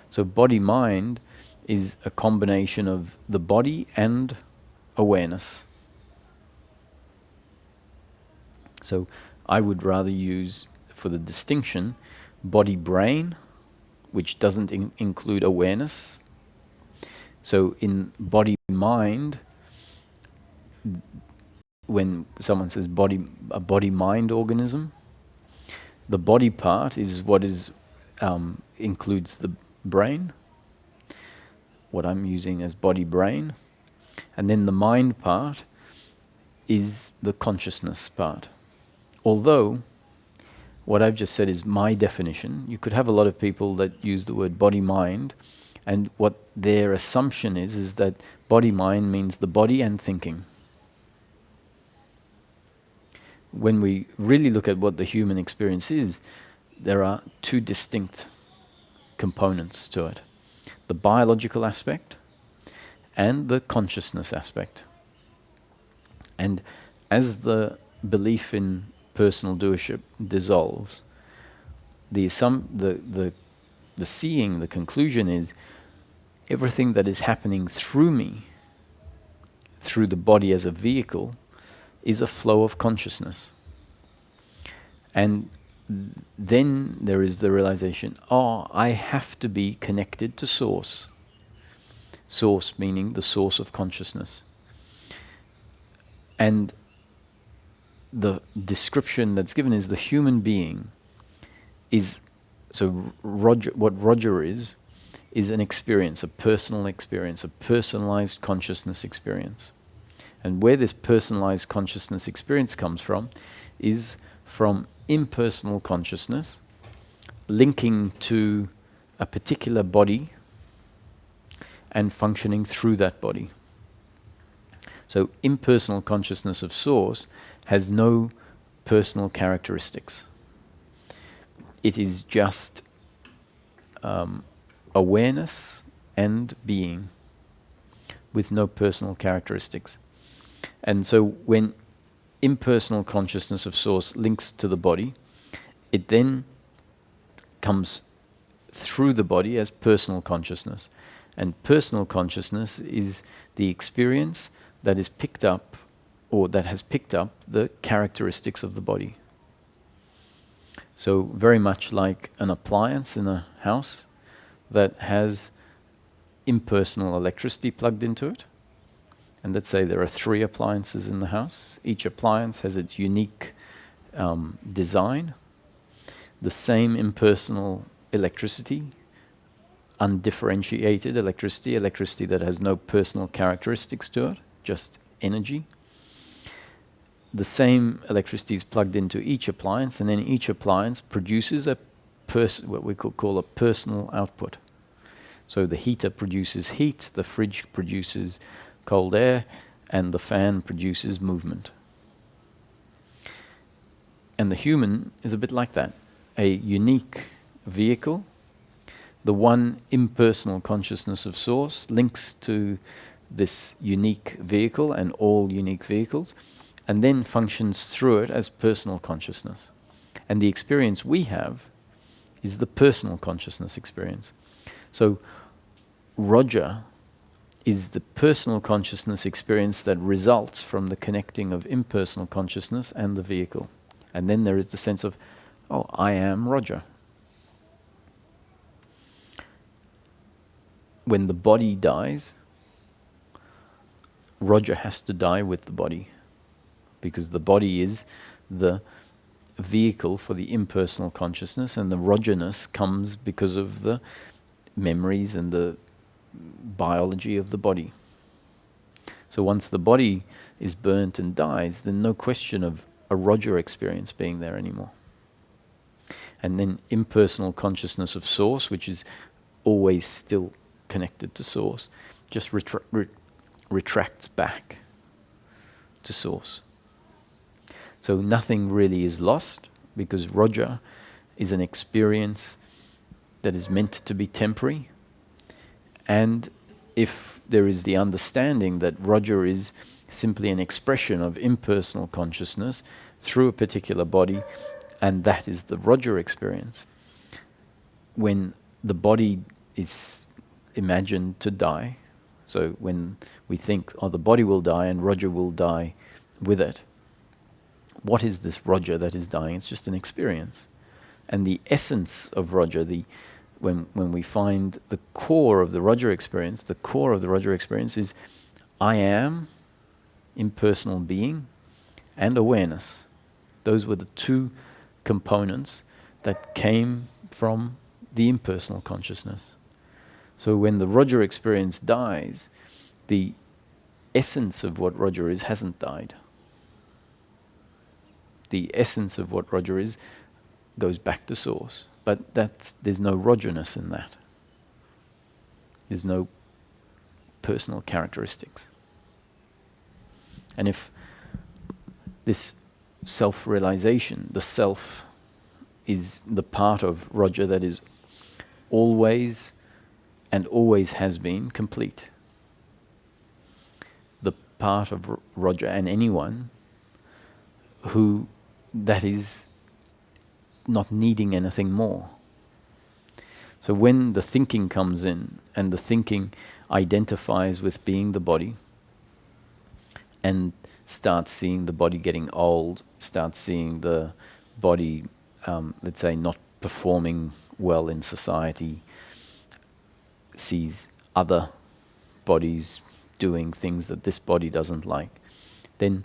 So body-mind is a combination of the body and awareness. So I would rather use, for the distinction, body-brain, which doesn't include awareness. So in body-mind, when someone says a body-mind organism, the body part is what is includes the brain, what I'm using as body-brain, and then the mind part is the consciousness part. Although, what I've just said is my definition. You could have a lot of people that use the word body-mind, and what their assumption is that body-mind means the body and thinking. When we really look at what the human experience is, there are two distinct components to it. The biological aspect and the consciousness aspect. And as the belief in personal doership dissolves, the seeing, the conclusion is everything that is happening through me, through the body as a vehicle, is a flow of consciousness. And then there is the realization, I have to be connected to Source. Source meaning the source of consciousness. And the description that's given is the human being is, so Roger, what Roger is an experience, a personal experience, a personalized consciousness experience. And where this personalized consciousness experience comes from is from impersonal consciousness linking to a particular body and functioning through that body. So impersonal consciousness of Source has no personal characteristics. It is just awareness and being with no personal characteristics. And so when impersonal consciousness of Source links to the body, it then comes through the body as personal consciousness. And personal consciousness is the experience that is picked up, or that has picked up the characteristics of the body. So very much like an appliance in a house that has impersonal electricity plugged into it. And let's say there are 3 appliances in the house. Each appliance has its unique design. The same impersonal electricity, undifferentiated electricity, electricity that has no personal characteristics to it, just energy. The same electricity is plugged into each appliance, and then each appliance produces what we could call a personal output. So the heater produces heat, the fridge produces cold air, and the fan produces movement. And the human is a bit like that, a unique vehicle. The one impersonal consciousness of Source links to this unique vehicle and all unique vehicles, and then functions through it as personal consciousness. And the experience we have is the personal consciousness experience. So Roger is the personal consciousness experience that results from the connecting of impersonal consciousness and the vehicle. And then there is the sense of, I am Roger. When the body dies, Roger has to die with the body, because the body is the vehicle for the impersonal consciousness, and the Rogerness comes because of the memories and the biology of the body. So once the body is burnt and dies, then no question of a Roger experience being there anymore. And then impersonal consciousness of Source, which is always still connected to Source, just retracts back to Source. So nothing really is lost, because Roger is an experience that is meant to be temporary. And if there is the understanding that Roger is simply an expression of impersonal consciousness through a particular body, and that is the Roger experience, when the body is imagined to die, so when we think, the body will die and Roger will die with it, what is this Roger that is dying? It's just an experience. And the essence of Roger, when we find the core of the Roger experience, the core of the Roger experience is I am impersonal being and awareness. Those were the 2 components that came from the impersonal consciousness. So when the Roger experience dies, the essence of what Roger is hasn't died. The essence of what Roger is goes back to Source. But there's no Rogerness in that. There's no personal characteristics. And if this self-realization, the self, is the part of Roger that is always and always has been complete, the part of Roger and anyone who that is not needing anything more. So when the thinking comes in, and the thinking identifies with being the body, and starts seeing the body getting old, starts seeing the body, let's say, not performing well in society, sees other bodies doing things that this body doesn't like, then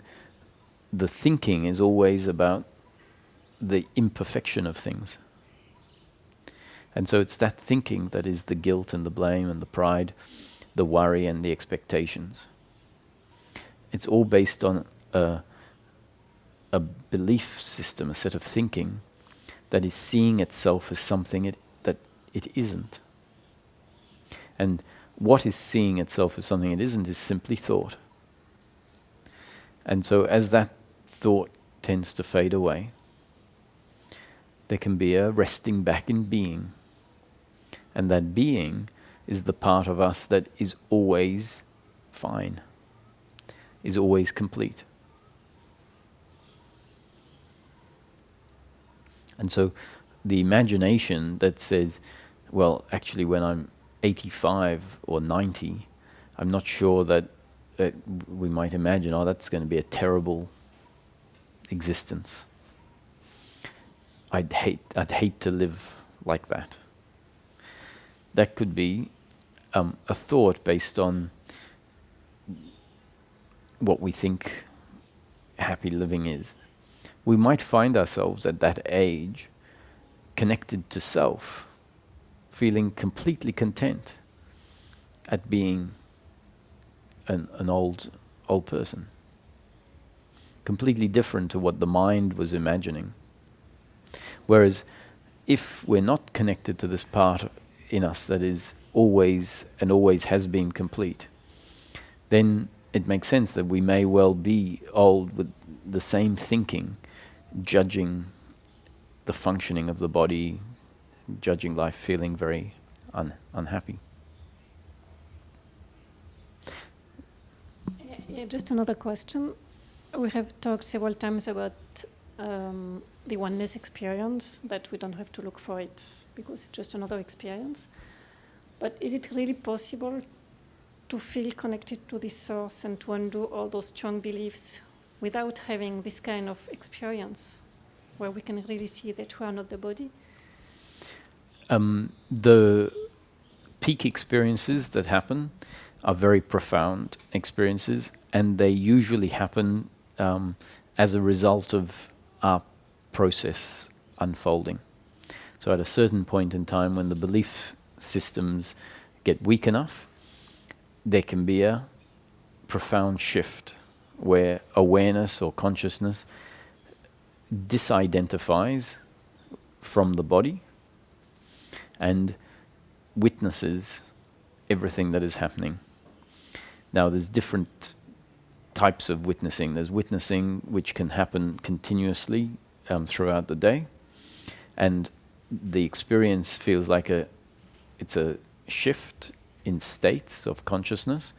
the thinking is always about the imperfection of things. And so it's that thinking that is the guilt and the blame and the pride, the worry and the expectations. It's all based on a belief system, a set of thinking that is seeing itself as something that it isn't. And what is seeing itself as something it isn't is simply thought. And so as that thought tends to fade away, there can be a resting back in being. And that being is the part of us that is always fine, is always complete. And so the imagination that says, well, actually when I'm 85 or 90, I'm not sure that we might imagine, oh, that's going to be a terrible existence. I'd hate to live like that. That could be a thought based on what we think happy living is. We might find ourselves at that age connected to self, feeling completely content at being an old person, completely different to what the mind was imagining. Whereas if we're not connected to this part in us that is always and always has been complete, then it makes sense that we may well be old with the same thinking, judging the functioning of the body, judging life, feeling very unhappy. Yeah, just another question. We have talked several times about the oneness experience, that we don't have to look for it because it's just another experience. But is it really possible to feel connected to this source and to undo all those strong beliefs without having this kind of experience where we can really see that we are not the body? The peak experiences that happen are very profound experiences, and they usually happen as a result of our process unfolding. So at a certain point in time, when the belief systems get weak enough, there can be a profound shift where awareness or consciousness disidentifies from the body and witnesses everything that is happening. Now, there's different types of witnessing. There's witnessing which can happen continuously throughout the day, and the experience feels like it's a shift in states of consciousness,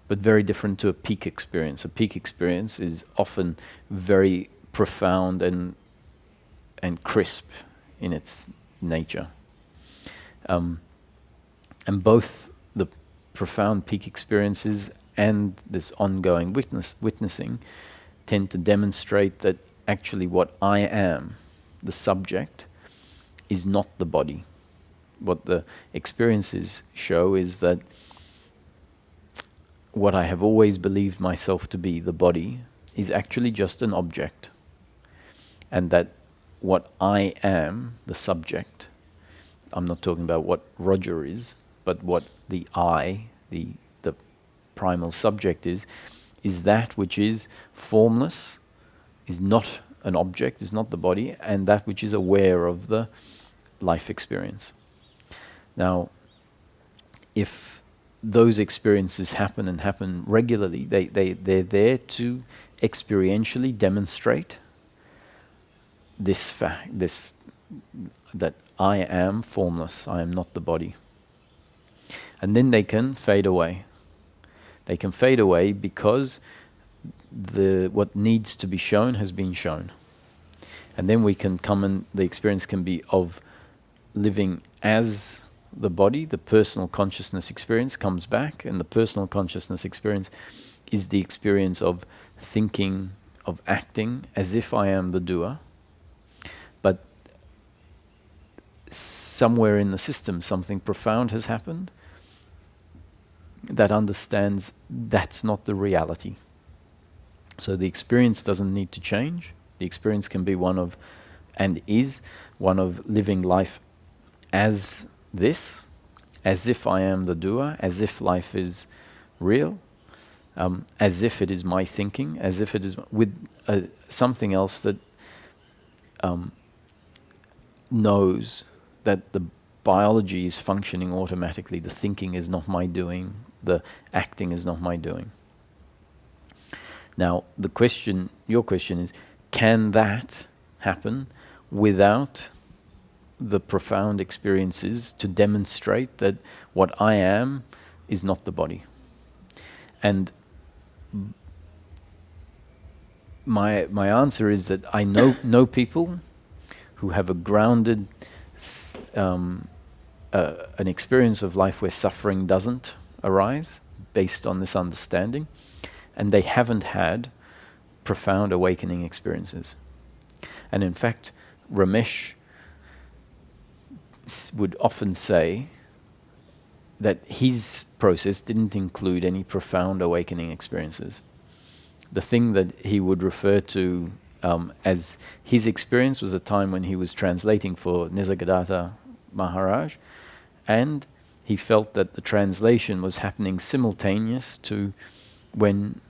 but very different to a peak experience. A peak experience is often very profound and crisp in its nature. And both the profound peak experiences and this ongoing witnessing tend to demonstrate that actually what I am, the subject, is not the body. What the experiences show is that what I have always believed myself to be, the body, is actually just an object. And that what I am, the subject, I'm not talking about what Roger is, but what the I, the primal subject is that which is formless, is not an object, is not the body, and that which is aware of the life experience. Now, if those experiences happen and happen regularly, they're there to experientially demonstrate this fact, that I am formless, I am not the body. And then they can fade away. They can fade away because what needs to be shown has been shown. And then we can come and the experience can be of living as the body, the personal consciousness experience comes back, and the personal consciousness experience is the experience of thinking, of acting as if I am the doer. But somewhere in the system, something profound has happened that understands that's not the reality. So the experience doesn't need to change. The experience can be one of, and is, one of living life as this, as if I am the doer, as if life is real, as if it is my thinking, as if it is with something else that knows that the biology is functioning automatically. The thinking is not my doing. The acting is not my doing. Now, your question is, can that happen without the profound experiences to demonstrate that what I am is not the body? And my answer is that I know people who have a grounded an experience of life where suffering doesn't arise based on this understanding, and they haven't had profound awakening experiences. And in fact, Ramesh would often say that his process didn't include any profound awakening experiences. The thing that he would refer to as his experience was a time when he was translating for Nisargadatta Maharaj, and he felt that the translation was happening simultaneous to when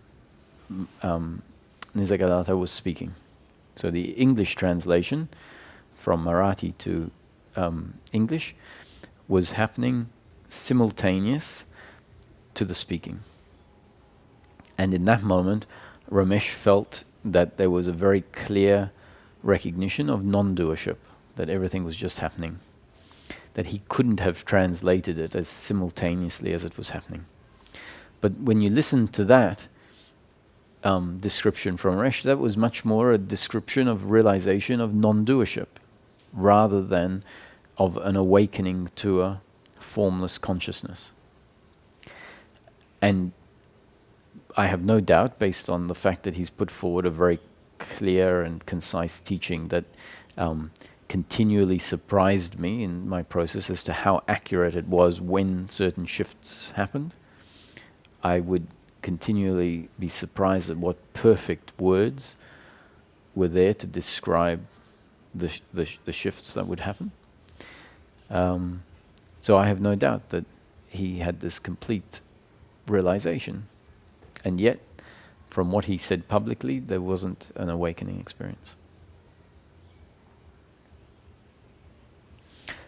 Nisargadatta was speaking. So the English translation from Marathi to English was happening simultaneous to the speaking. And in that moment, Ramesh felt that there was a very clear recognition of non-doership, that everything was just happening, that he couldn't have translated it as simultaneously as it was happening. But when you listen to that description from Ramesh, that was much more a description of realization of non-doership, rather than of an awakening to a formless consciousness. And I have no doubt, based on the fact that he's put forward a very clear and concise teaching that continually surprised me in my process as to how accurate it was when certain shifts happened. I would continually be surprised at what perfect words were there to describe the shifts that would happen. So I have no doubt that he had this complete realization. And yet, from what he said publicly, there wasn't an awakening experience.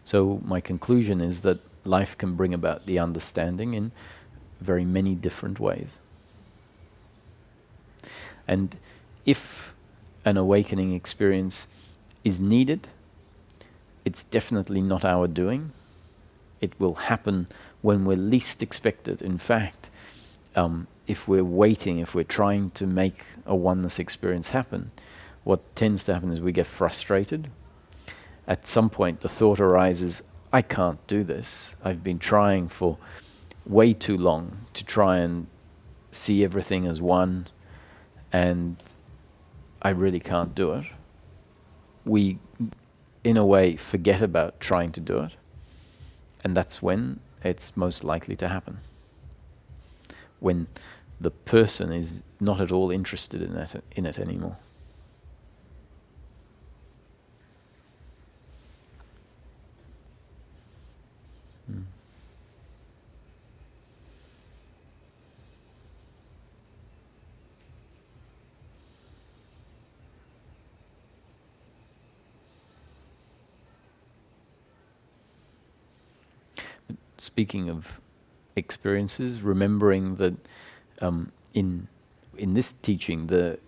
So my conclusion is that life can bring about the understanding in very many different ways. And if an awakening experience is needed, it's definitely not our doing. It will happen when we're least expected. In fact, if we're waiting, if we're trying to make a oneness experience happen, what tends to happen is we get frustrated. At some point, the thought arises, I can't do this. I've been trying for way too long to try and see everything as one, and I really can't do it. We, in a way, forget about trying to do it, and that's when it's most likely to happen. When the person is not at all interested in it anymore. Speaking of experiences, remembering that in this teaching, the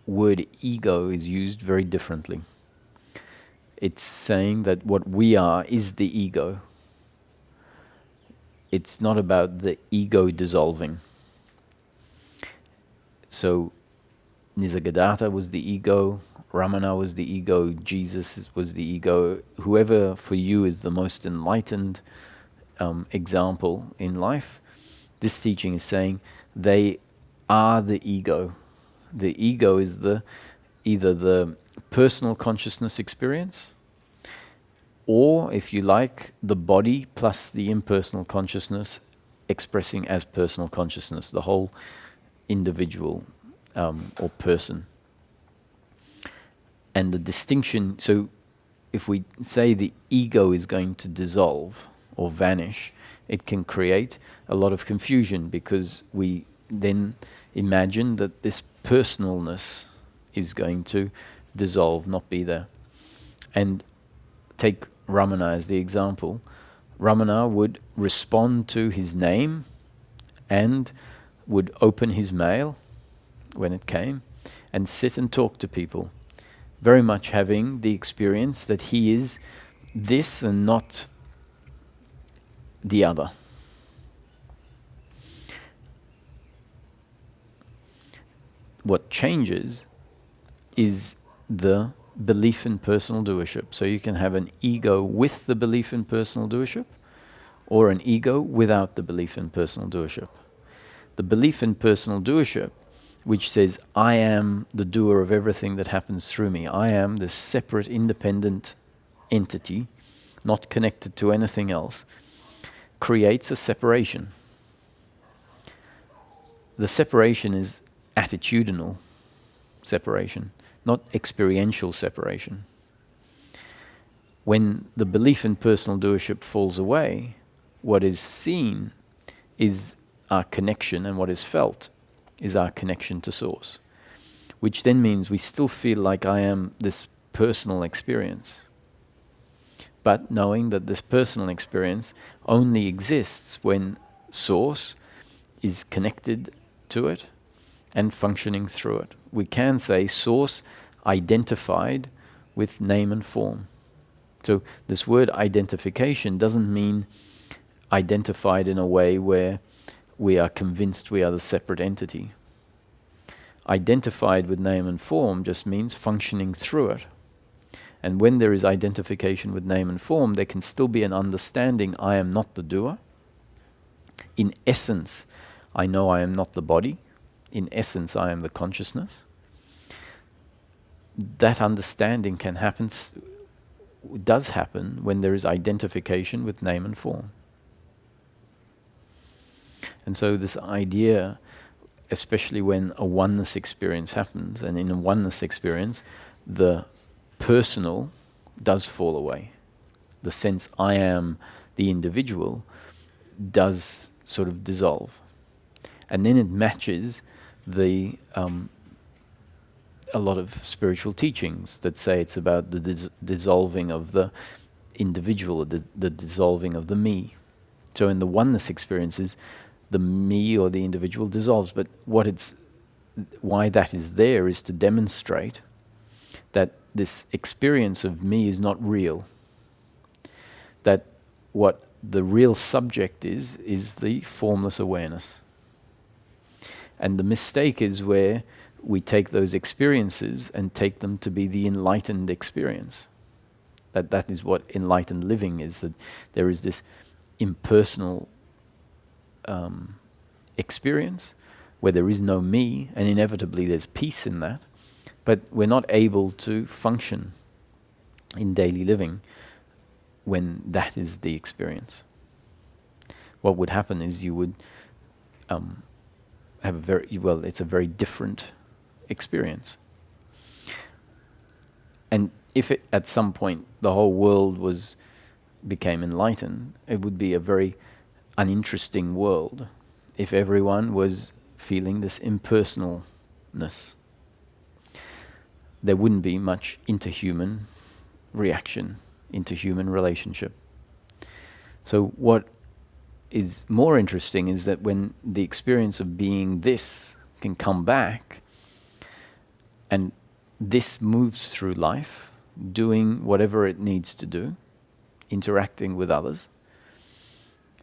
word ego is used very differently. It's saying that what we are is the ego. It's not about the ego dissolving. So Nisargadatta was the ego, Ramana was the ego, Jesus was the ego. Whoever for you is the most enlightened example in life, this teaching is saying they are the ego. The ego is either the personal consciousness experience, or, if you like, the body plus the impersonal consciousness expressing as personal consciousness, the whole individual or person. And the distinction, so if we say the ego is going to dissolve or vanish, it can create a lot of confusion, because we then imagine that this personalness is going to dissolve, not be there. And take Ramana as the example. Ramana would respond to his name and would open his mail when it came and sit and talk to people, very much having the experience that he is this and not the other. What changes is the belief in personal doership. So you can have an ego with the belief in personal doership, or an ego without the belief in personal doership. The belief in personal doership, which says, I am the doer of everything that happens through me. I am this separate, independent entity, not connected to anything else, creates a separation. The separation is attitudinal separation, not experiential separation. When the belief in personal doership falls away, what is seen is our connection, and what is felt is our connection to Source, which then means we still feel like I am this personal experience, but knowing that this personal experience only exists when Source is connected to it and functioning through it. We can say Source identified with name and form. So this word identification doesn't mean identified in a way where we are convinced we are the separate entity. Identified with name and form just means functioning through it. And when there is identification with name and form, there can still be an understanding I am not the doer. In essence, I know I am not the body. In essence, I am the consciousness. That understanding can happen, does happen, when there is identification with name and form. And so this idea, especially when a oneness experience happens, and in a oneness experience, the personal does fall away. The sense I am the individual does sort of dissolve. And then it matches the a lot of spiritual teachings that say it's about the dissolving of the individual, or the dissolving of the me. So in the oneness experiences, the me or the individual dissolves, but why that is there is to demonstrate that this experience of me is not real. That what the real subject is the formless awareness. And the mistake is where we take those experiences and take them to be the enlightened experience. That is what enlightened living is, that there is this impersonal experience where there is no me, and inevitably there's peace in that, but we're not able to function in daily living when that is the experience. What would happen is you would have it's a very different experience. And if at some point the whole world became enlightened, it would be a very uninteresting world if everyone was feeling this impersonalness. There wouldn't be much interhuman reaction, interhuman relationship. So what is more interesting is that when the experience of being this can come back, and this moves through life, doing whatever it needs to do, interacting with others,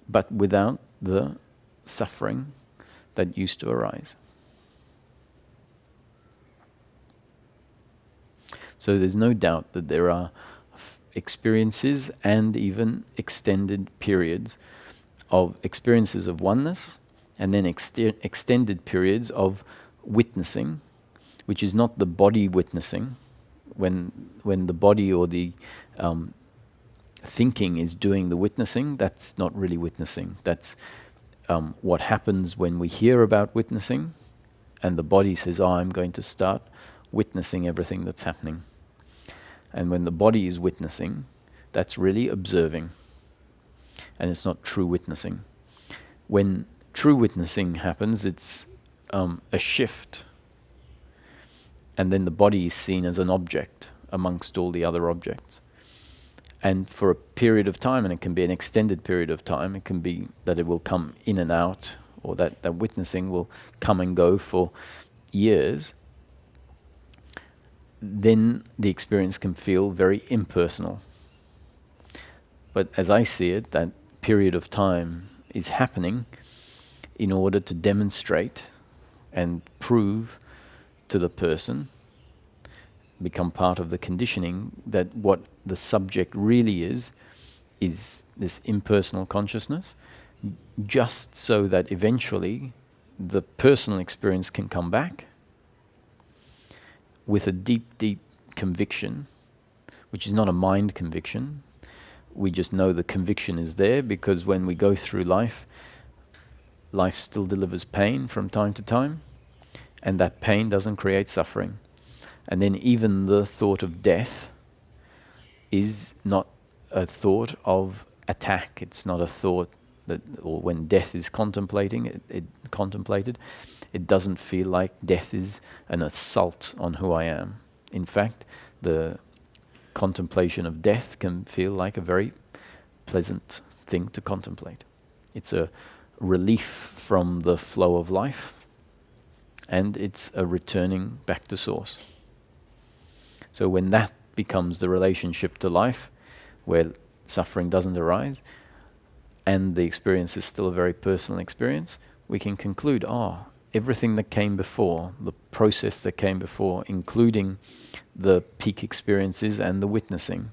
but without the suffering that used to arise. So there's no doubt that there are experiences and even extended periods of experiences of oneness, and then extended periods of witnessing, which is not the body witnessing, when the body or the thinking is doing the witnessing. That's not really witnessing. That's what happens when we hear about witnessing, and the body says, "Oh, I'm going to start witnessing everything that's happening." And when the body is witnessing, that's really observing, and it's not true witnessing. When true witnessing happens, it's a shift, and then the body is seen as an object amongst all the other objects. And for a period of time, and it can be an extended period of time, it can be that it will come in and out, or that witnessing will come and go for years, then the experience can feel very impersonal. But as I see it, that period of time is happening in order to demonstrate and prove to the person, become part of the conditioning, that what the subject really is this impersonal consciousness, just so that eventually the personal experience can come back with a deep, deep conviction, which is not a mind conviction. We just know the conviction is there because when we go through life, life still delivers pain from time to time, and that pain doesn't create suffering. And then even the thought of death is not a thought of attack. It's not a thought that, or when death is contemplated, it doesn't feel like death is an assault on who I am. In fact, the contemplation of death can feel like a very pleasant thing to contemplate. It's a relief from the flow of life, and it's a returning back to source. So when that becomes the relationship to life, where suffering doesn't arise, and the experience is still a very personal experience, we can conclude, everything that came before, the process that came before, including the peak experiences and the witnessing,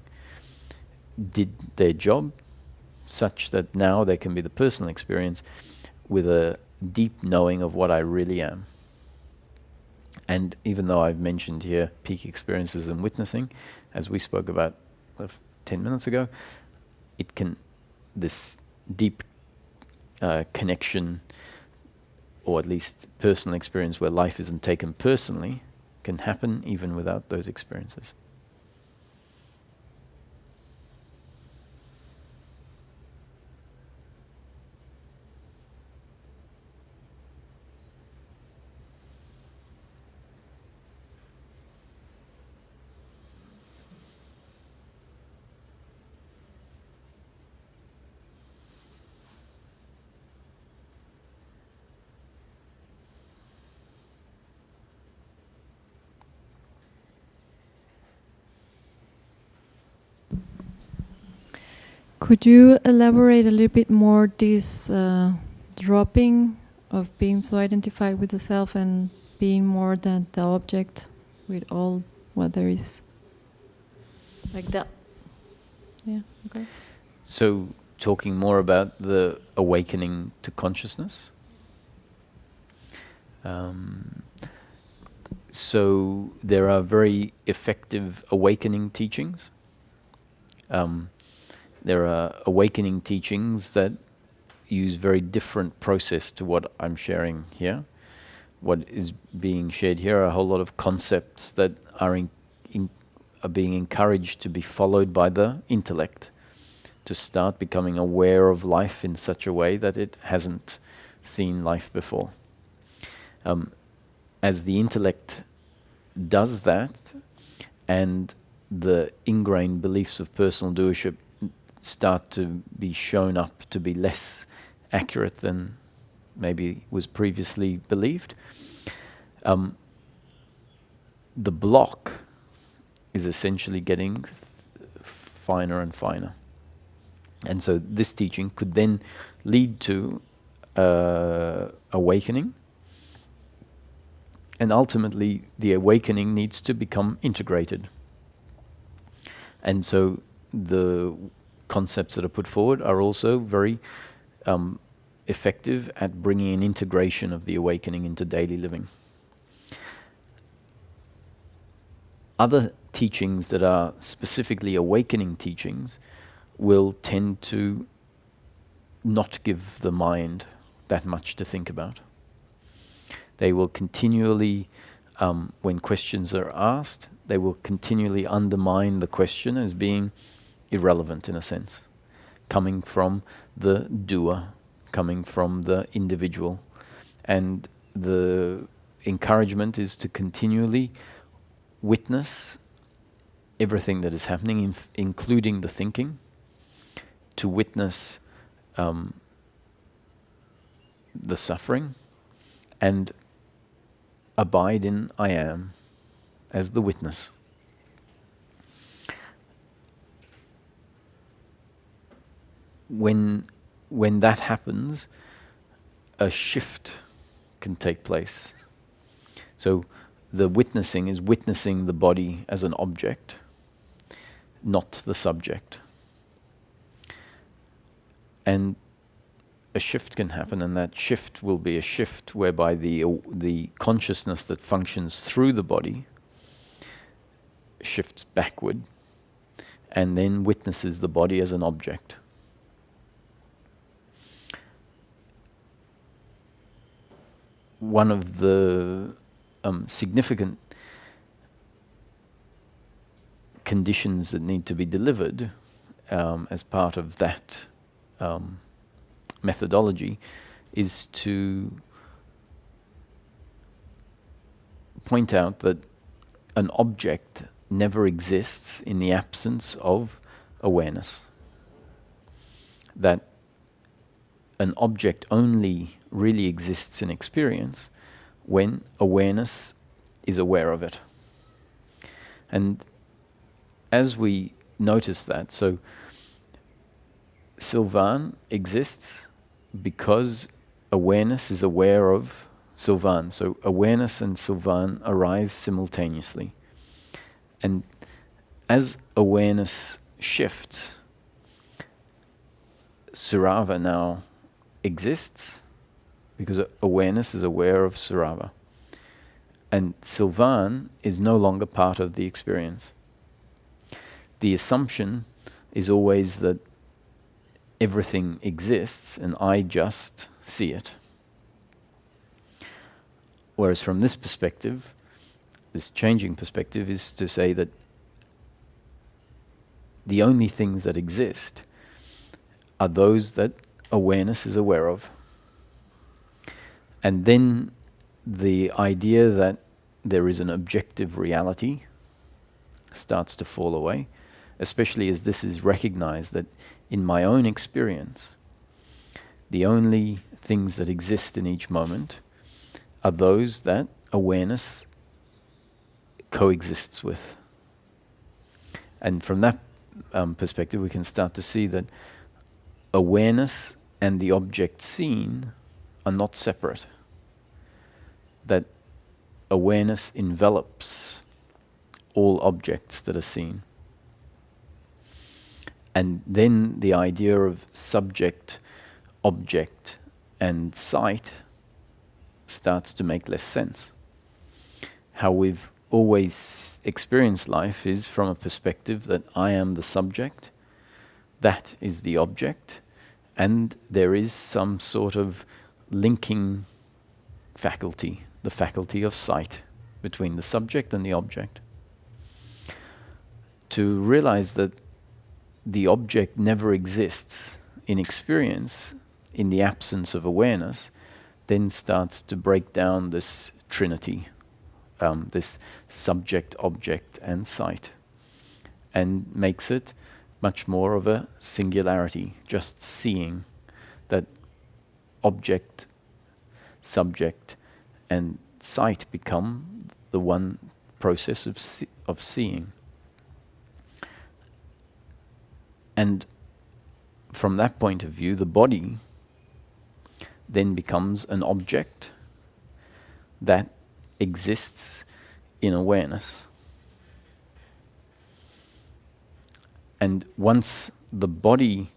did their job such that now they can be the personal experience with a deep knowing of what I really am. And even though I've mentioned here peak experiences and witnessing, as we spoke about 10 minutes ago, this deep connection, or at least personal experience where life isn't taken personally, can happen even without those experiences. Could you elaborate a little bit more this dropping of being so identified with the self and being more than the object with all what there is? Like that. Yeah, okay. So talking more about the awakening to consciousness. So there are very effective awakening teachings. There are awakening teachings that use very different process to what I'm sharing here. What is being shared here are a whole lot of concepts that are being encouraged to be followed by the intellect, to start becoming aware of life in such a way that it hasn't seen life before. As the intellect does that, and the ingrained beliefs of personal doership start to be shown up to be less accurate than maybe was previously believed, the block is essentially getting finer and finer. And so this teaching could then lead to awakening, and ultimately the awakening needs to become integrated. And so the concepts that are put forward are also very effective at bringing an integration of the awakening into daily living. Other teachings that are specifically awakening teachings will tend to not give the mind that much to think about. They will continually, when questions are asked, they will continually undermine the question as being irrelevant in a sense, coming from the doer, coming from the individual. And the encouragement is to continually witness everything that is happening, including the thinking, to witness the suffering, and abide in I am as the witness. When that happens, a shift can take place. So the witnessing is witnessing the body as an object, not the subject. And a shift can happen, and that shift will be a shift whereby the consciousness that functions through the body shifts backward and then witnesses the body as an object. One of the significant conditions that need to be delivered as part of that methodology is to point out that an object never exists in the absence of awareness. That an object only really exists in experience when awareness is aware of it. And as we notice that, so Sylvan exists because awareness is aware of Sylvan. So awareness and Sylvan arise simultaneously. And as awareness shifts, Surava now exists because awareness is aware of Surava. And Sylvan is no longer part of the experience. The assumption is always that everything exists and I just see it. Whereas from this perspective, this changing perspective is to say that the only things that exist are those that awareness is aware of. And then the idea that there is an objective reality starts to fall away, especially as this is recognized that in my own experience, the only things that exist in each moment are those that awareness coexists with. And from that perspective, we can start to see that awareness and the object seen are not separate. That awareness envelops all objects that are seen. And then the idea of subject, object, and sight starts to make less sense. How we've always experienced life is from a perspective that I am the subject, that is the object, and there is some sort of linking faculty, the faculty of sight, between the subject and the object. To realize that the object never exists in experience in the absence of awareness then starts to break down this trinity, this subject, object, and sight, and makes it much more of a singularity, just seeing that object, subject, and sight become the one process of seeing. And from that point of view, the body then becomes an object that exists in awareness. And once the body,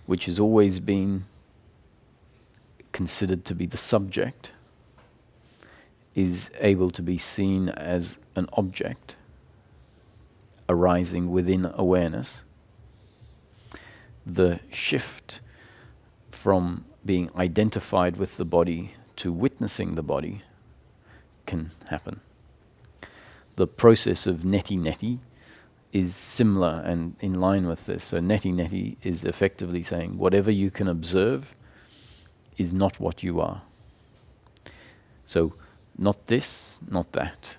which has always been considered to be the subject, is able to be seen as an object arising within awareness, the shift from being identified with the body to witnessing the body can happen. The process of neti-neti is similar and in line with this. So neti-neti is effectively saying whatever you can observe is not what you are. So not this, not that.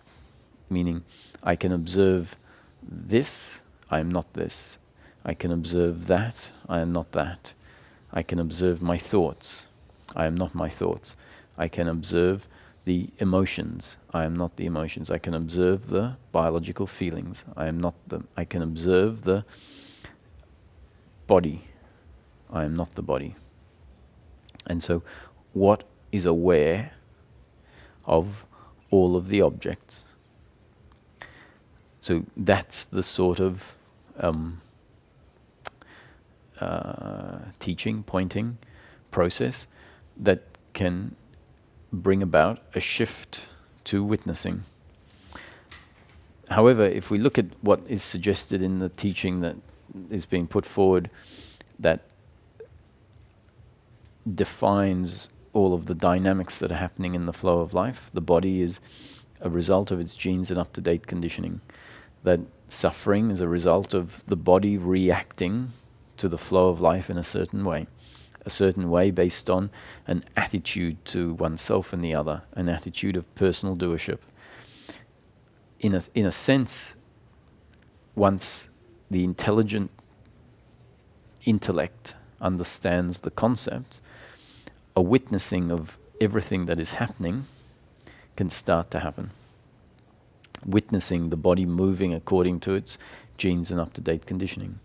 Meaning I can observe this, I am not this. I can observe that, I am not that. I can observe my thoughts, I am not my thoughts. I can observe the emotions, I am not the emotions. I can observe the biological feelings, I am not them. I can observe the body, I am not the body. And so what is aware of all of the objects? So that's the sort of teaching, pointing process that can bring about a shift to witnessing. However, if we look at what is suggested in the teaching that is being put forward, that defines all of the dynamics that are happening in the flow of life, the body is a result of its genes and up-to-date conditioning. That suffering is a result of the body reacting to the flow of life in a certain way based on an attitude to oneself and the other, an attitude of personal doership. In a sense, once the intelligent intellect understands the concept, a witnessing of everything that is happening can start to happen. Witnessing the body moving according to its genes and up-to-date conditioning.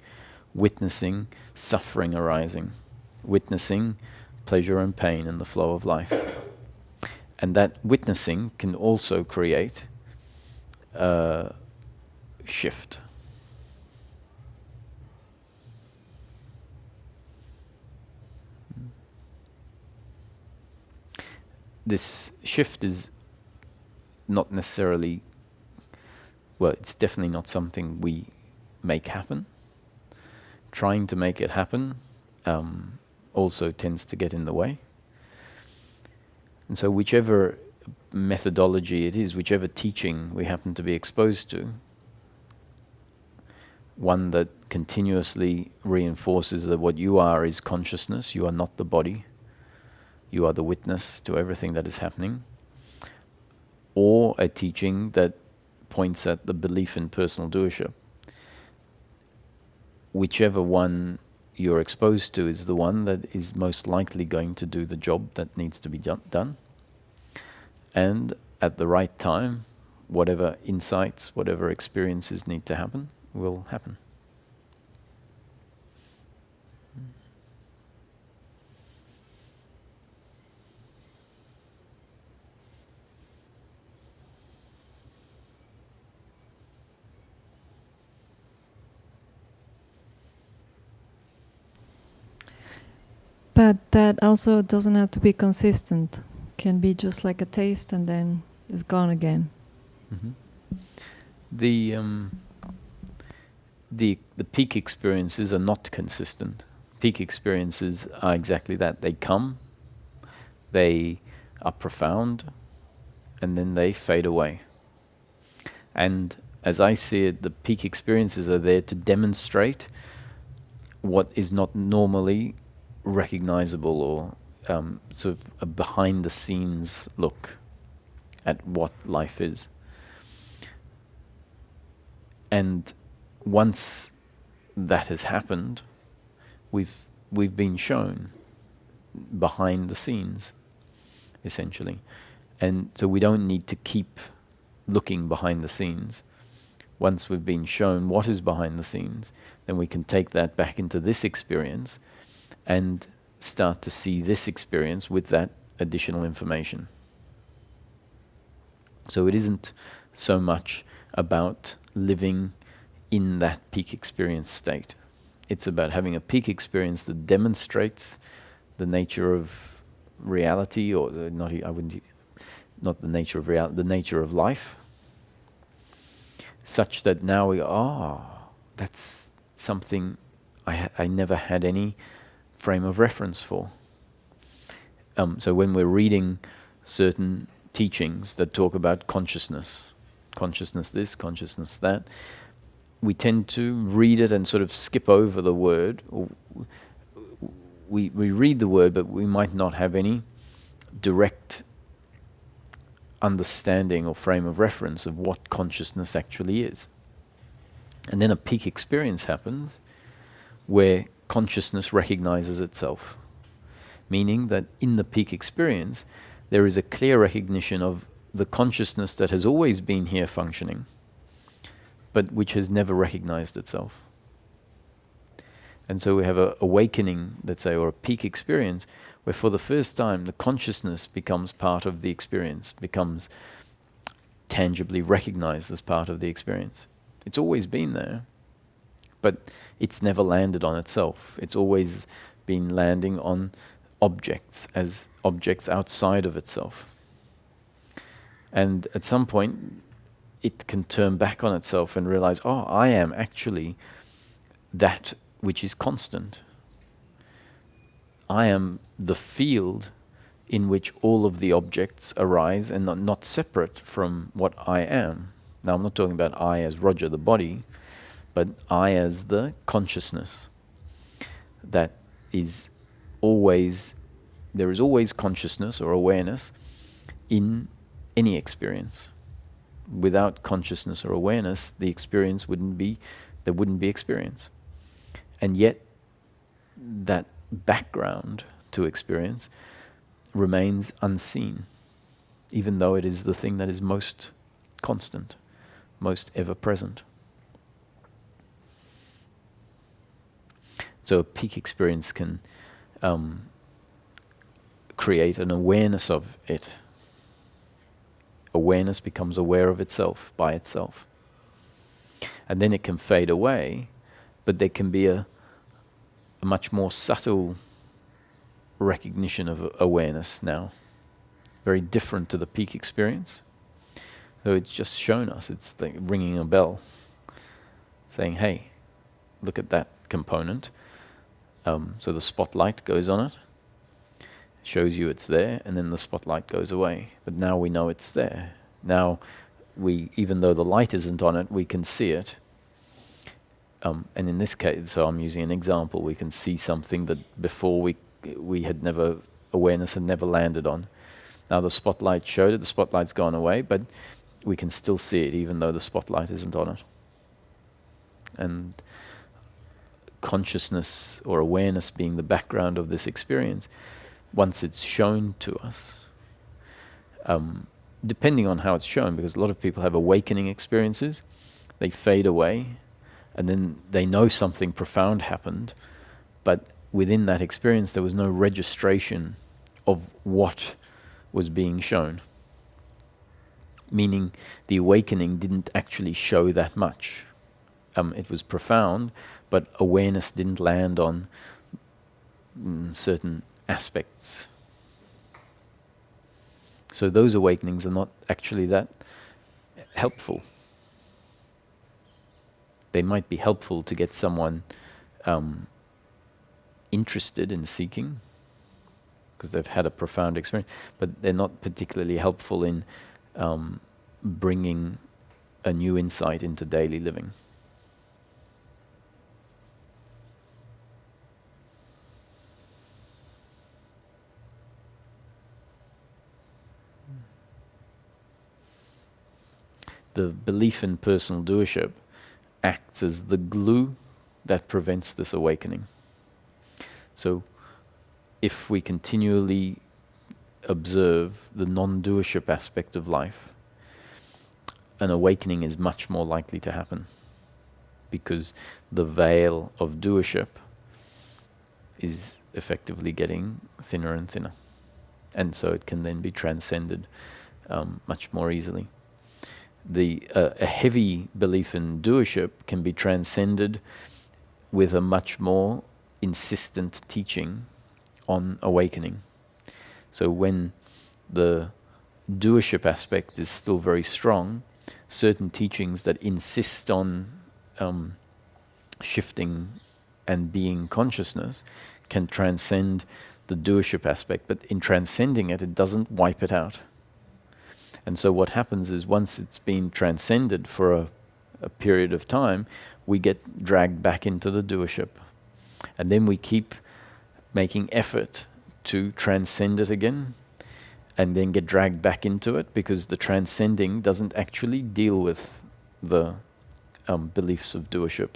Witnessing suffering arising. Witnessing pleasure and pain in the flow of life. And that witnessing can also create a shift. This shift is not necessarily, well, it's definitely not something we make happen. Trying to make it happen also tends to get in the way. And so whichever methodology it is, whichever teaching we happen to be exposed to, one that continuously reinforces that what you are is consciousness, you are not the body, you are the witness to everything that is happening, or a teaching that points at the belief in personal doership. Whichever one you're exposed to is the one that is most likely going to do the job that needs to be done. And at the right time, whatever insights, whatever experiences need to happen, will happen. But that also doesn't have to be consistent. Can be just like a taste and then it's gone again. Mm-hmm. The peak experiences are not consistent. Peak experiences are exactly that. They come, they are profound, and then they fade away. And as I see it, the peak experiences are there to demonstrate what is not normally recognizable, or sort of a behind-the-scenes look at what life is. And once that has happened, we've been shown behind the scenes, essentially. And so we don't need to keep looking behind the scenes. Once we've been shown what is behind the scenes, then we can take that back into this experience and start to see this experience with that additional information. So it isn't so much about living in that peak experience state. It's about having a peak experience that demonstrates the nature of reality, or not the nature of reality, the nature of life, such that now we that's something I never had any frame of reference for. So when we're reading certain teachings that talk about consciousness this, consciousness that, we tend to read it and sort of skip over the word. Or we read the word, but we might not have any direct understanding or frame of reference of what consciousness actually is. And then a peak experience happens where consciousness recognizes itself, meaning that in the peak experience there is a clear recognition of the consciousness that has always been here functioning, but which has never recognized itself. And so we have an awakening, let's say, or a peak experience, where for the first time the consciousness becomes part of the experience, becomes tangibly recognized as part of the experience. It's always been there, but it's never landed on itself. It's always been landing on objects, as objects outside of itself. And at some point it can turn back on itself and realize, I am actually that which is constant. I am the field in which all of the objects arise and not separate from what I am. Now I'm not talking about I as Roger the body, but I as the consciousness that is always, there is always consciousness or awareness in any experience. Without consciousness or awareness, the experience wouldn't be experience. And yet, that background to experience remains unseen, even though it is the thing that is most constant, most ever present. So a peak experience can create an awareness of it. Awareness becomes aware of itself by itself. And then it can fade away, but there can be a much more subtle recognition of awareness now, very different to the peak experience. So it's just shown us, it's like ringing a bell, saying, hey, look at that component. So the spotlight goes on it, shows you it's there, and then the spotlight goes away. But now we know it's there. Now even though the light isn't on it, we can see it. And in this case, so I'm using an example, we can see something that before awareness had never landed on. Now the spotlight showed it, the spotlight's gone away, but we can still see it even though the spotlight isn't on it. And consciousness or awareness being the background of this experience, once it's shown to us, depending on how it's shown, because a lot of people have awakening experiences, they fade away, and then they know something profound happened, but within that experience there was no registration of what was being shown. Meaning the awakening didn't actually show that much. It was profound, but awareness didn't land on certain aspects. So those awakenings are not actually that helpful. They might be helpful to get someone interested in seeking, because they've had a profound experience, but they're not particularly helpful in bringing a new insight into daily living. The belief in personal doership acts as the glue that prevents this awakening. So if we continually observe the non-doership aspect of life, an awakening is much more likely to happen, because the veil of doership is effectively getting thinner and thinner. And so it can then be transcended much more easily. A heavy belief in doership can be transcended with a much more insistent teaching on awakening. So when the doership aspect is still very strong, certain teachings that insist on shifting and being consciousness can transcend the doership aspect, but in transcending it, it doesn't wipe it out. And so what happens is once it's been transcended for a period of time, we get dragged back into the doership. And then we keep making effort to transcend it again, and then get dragged back into it, because the transcending doesn't actually deal with the beliefs of doership.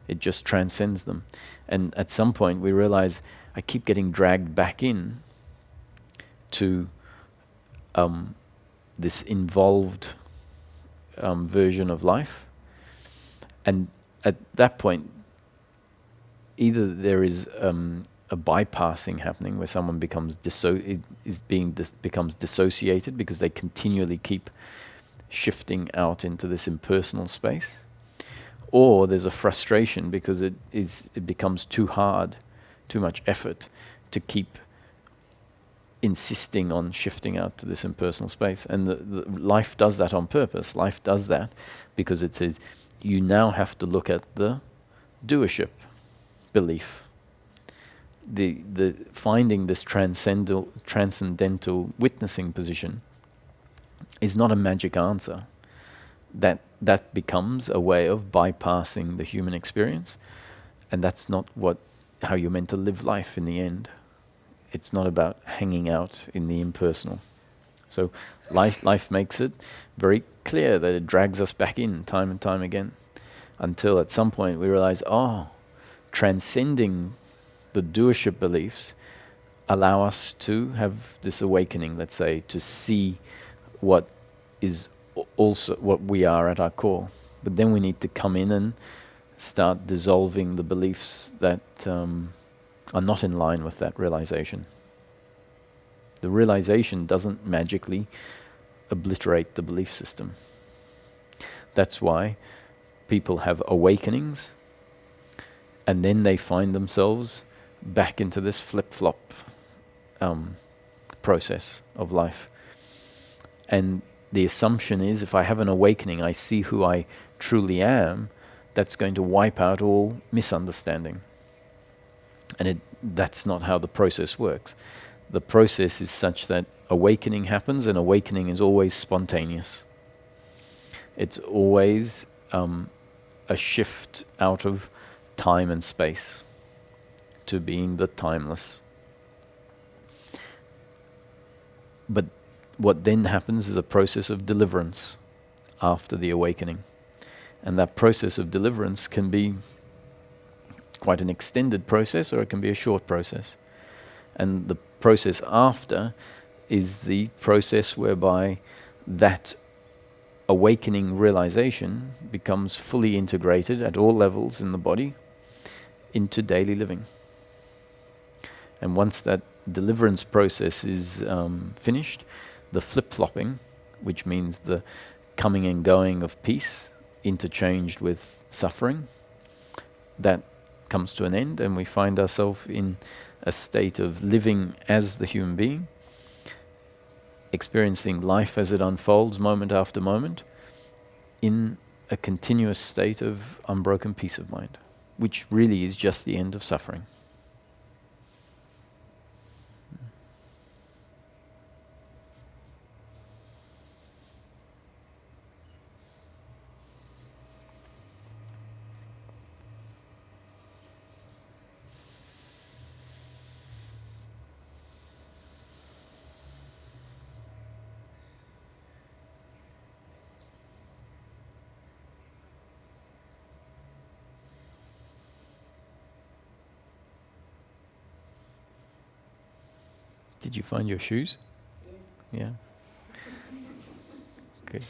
It just transcends them. And at some point we realize, I keep getting dragged back in to this involved version of life. And at that point, either there is a bypassing happening where someone becomes becomes dissociated because they continually keep shifting out into this impersonal space, or there's a frustration because it becomes too hard, too much effort to keep insisting on shifting out to this impersonal space. And the life does that on purpose. Life does that because it says you now have to look at the doership belief. The finding this transcendental witnessing position is not a magic answer. That becomes a way of bypassing the human experience, and that's not how you're meant to live life in the end. It's not about hanging out in the impersonal. So life makes it very clear that it drags us back in time and time again, until at some point we realize, transcending the doership beliefs allow us to have this awakening, let's say, to see what is also what we are at our core. But then we need to come in and start dissolving the beliefs that are not in line with that realization. The realization doesn't magically obliterate the belief system. That's why people have awakenings, and then they find themselves back into this flip-flop process of life. And the assumption is, if I have an awakening, I see who I truly am, that's going to wipe out all misunderstanding. And that's not how the process works. The process is such that awakening happens, and awakening is always spontaneous. It's always a shift out of time and space to being the timeless. But what then happens is a process of deliverance after the awakening. And that process of deliverance can be quite an extended process, or it can be a short process. And the process after is the process whereby that awakening realization becomes fully integrated at all levels in the body into daily living. And once that deliverance process is finished, the flip-flopping, which means the coming and going of peace interchanged with suffering, that comes to an end, and we find ourselves in a state of living as the human being, experiencing life as it unfolds moment after moment, in a continuous state of unbroken peace of mind, which really is just the end of suffering. Did you find your shoes? Yeah. Okay.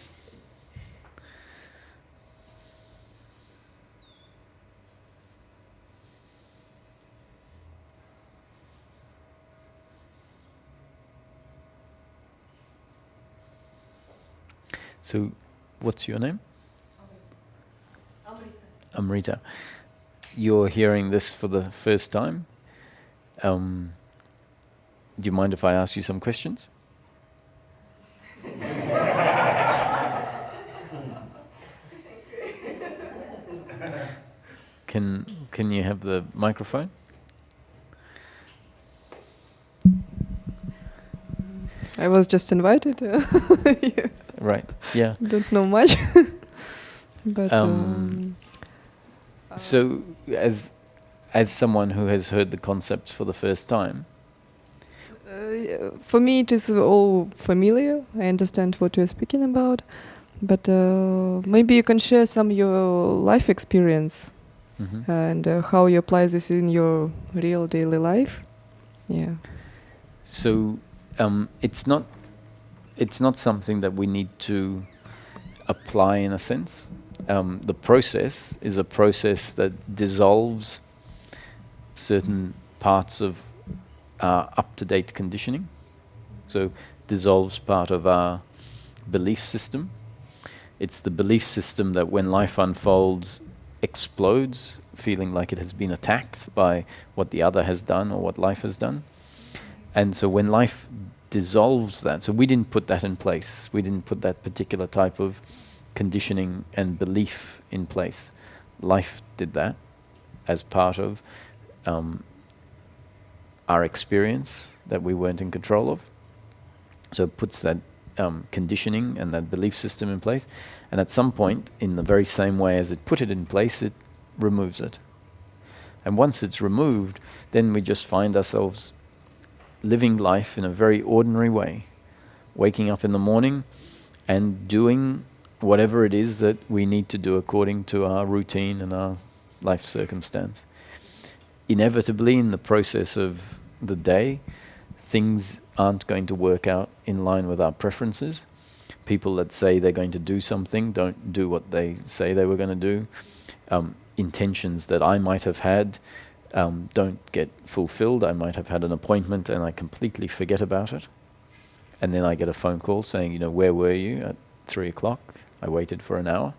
So, what's your name? Amrita. you're hearing this for the first time, do you mind if I ask you some questions? Can you have the microphone? I was just invited. Yeah. Right. Yeah. Don't know much, but so as someone who has heard the concepts for the first time, for me it is all familiar. I understand what you're speaking about, but maybe you can share some your life experience and how you apply this in your real daily life. Yeah. So it's not something that we need to apply in a sense. The process is a process that dissolves certain parts of our up-to-date conditioning. So dissolves part of our belief system. It's the belief system that when life unfolds, explodes, feeling like it has been attacked by what the other has done or what life has done. And so when life dissolves that, so we didn't put that in place. We didn't put that particular type of conditioning and belief in place. Life did that as part of our experience that we weren't in control of. So it puts that conditioning and that belief system in place. And at some point, in the very same way as it put it in place, it removes it. And once it's removed, then we just find ourselves living life in a very ordinary way, waking up in the morning and doing whatever it is that we need to do according to our routine and our life circumstance. Inevitably, in the process of the day, things aren't going to work out in line with our preferences. People that say they're going to do something don't do what they say they were going to do. Intentions that I might have had don't get fulfilled. I might have had an appointment and I completely forget about it. And then I get a phone call saying, where were you at 3 o'clock? I waited for an hour.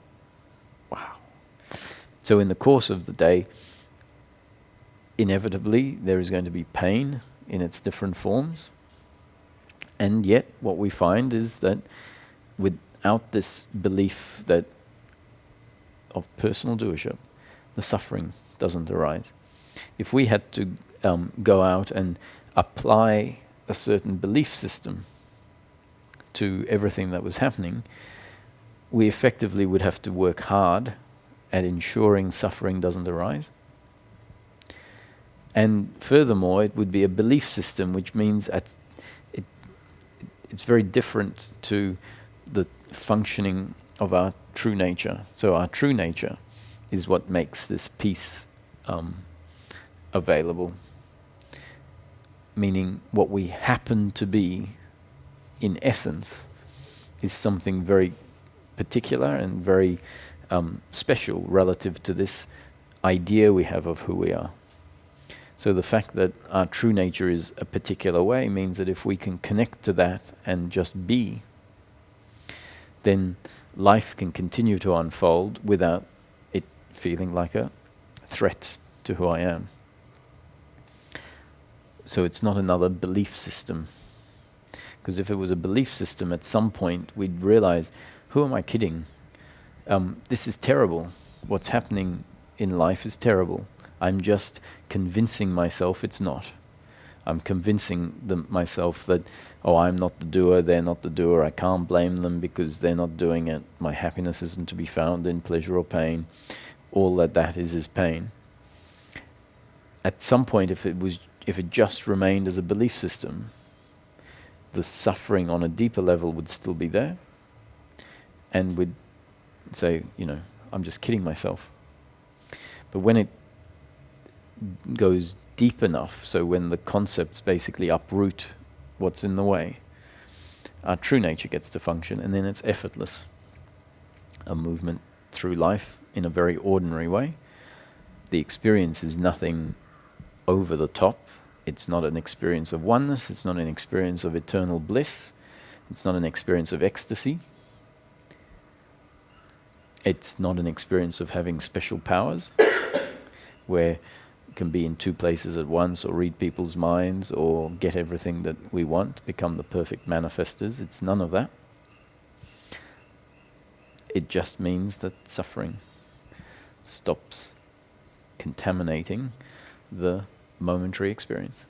Wow. So in the course of the day, inevitably there is going to be pain in its different forms. And yet what we find is that without this belief that of personal doership, the suffering doesn't arise. If we had to go out and apply a certain belief system to everything that was happening, we effectively would have to work hard at ensuring suffering doesn't arise. And furthermore, it would be a belief system, which means it's very different to the functioning of our true nature. So our true nature is what makes this peace available. Meaning what we happen to be, in essence, is something very particular and very special relative to this idea we have of who we are. So the fact that our true nature is a particular way means that if we can connect to that and just be, then life can continue to unfold without it feeling like a threat to who I am. So it's not another belief system. Because if it was a belief system, at some point we'd realize, who am I kidding? This is terrible. What's happening in life is terrible. I'm just convincing myself it's not. I'm convincing myself that, I'm not the doer, they're not the doer, I can't blame them because they're not doing it. My happiness isn't to be found in pleasure or pain. All that is pain. At some point, if it just remained as a belief system, the suffering on a deeper level would still be there, and we'd say, I'm just kidding myself. But when it goes deep enough, so when the concepts basically uproot what's in the way, our true nature gets to function, and then it's effortless. A movement through life in a very ordinary way. The experience is nothing over the top. It's not an experience of oneness. It's not an experience of eternal bliss. It's not an experience of ecstasy. It's not an experience of having special powers. where we can be in two places at once, or read people's minds, or get everything that we want, become the perfect manifestors. It's none of that. It just means that suffering stops contaminating the momentary experience.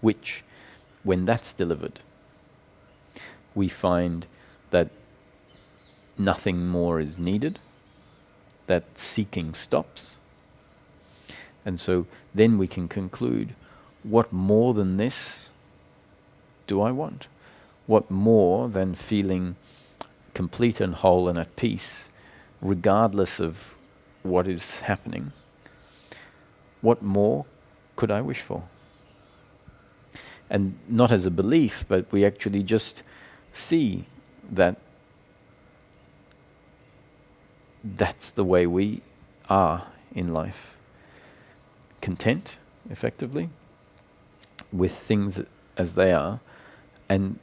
Which, when that's delivered, we find that nothing more is needed, that seeking stops. And so then we can conclude, what more than this do I want? What more than feeling complete and whole and at peace, regardless of what is happening? What more could I wish for? And not as a belief, but we actually just see that that's the way we are in life. Content, effectively, with things as they are, and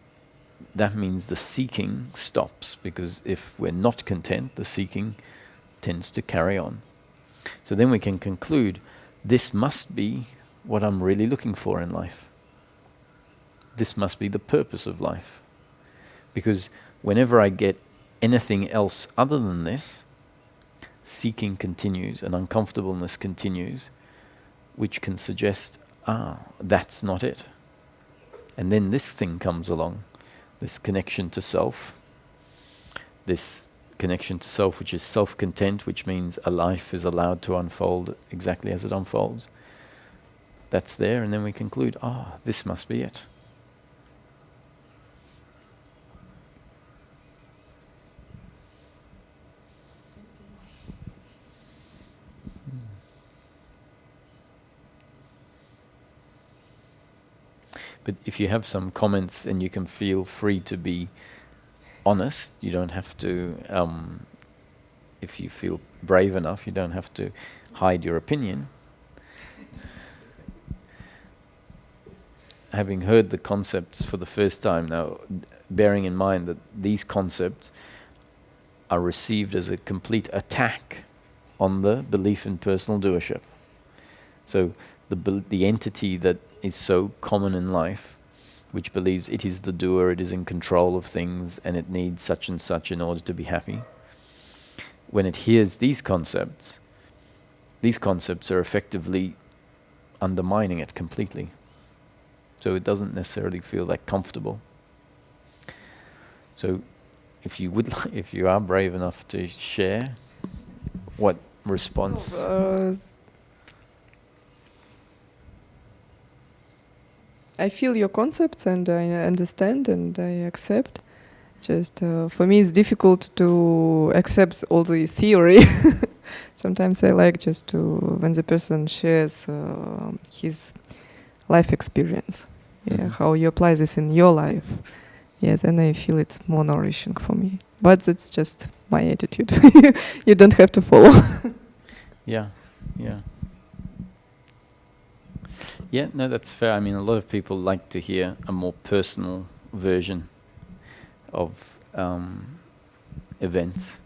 that means the seeking stops, because if we're not content, the seeking tends to carry on. So then we can conclude, this must be what I'm really looking for in life. This must be the purpose of life. Because whenever I get anything else other than this, seeking continues and uncomfortableness continues, which can suggest, that's not it. And then this thing comes along, this connection to self, which is self-content, which means a life is allowed to unfold exactly as it unfolds. That's there, and then we conclude, this must be it. But if you have some comments, and you can feel free to be honest, you don't have to, if you feel brave enough, you don't have to hide your opinion. Having heard the concepts for the first time now, bearing in mind that these concepts are received as a complete attack on the belief in personal doership. So the entity that is so common in life, which believes it is the doer, it is in control of things, and it needs such and such in order to be happy. When it hears these concepts are effectively undermining it completely. So it doesn't necessarily feel that comfortable. So if you are brave enough to share, what response? I feel your concepts, and I understand, and I accept. Just for me, it's difficult to accept all the theory. Sometimes I like just to, when the person shares his life experience, how you apply this in your life. Yes, and I feel it's more nourishing for me. But that's just my attitude. You don't have to follow. Yeah. Yeah, no, that's fair. I mean, a lot of people like to hear a more personal version of events.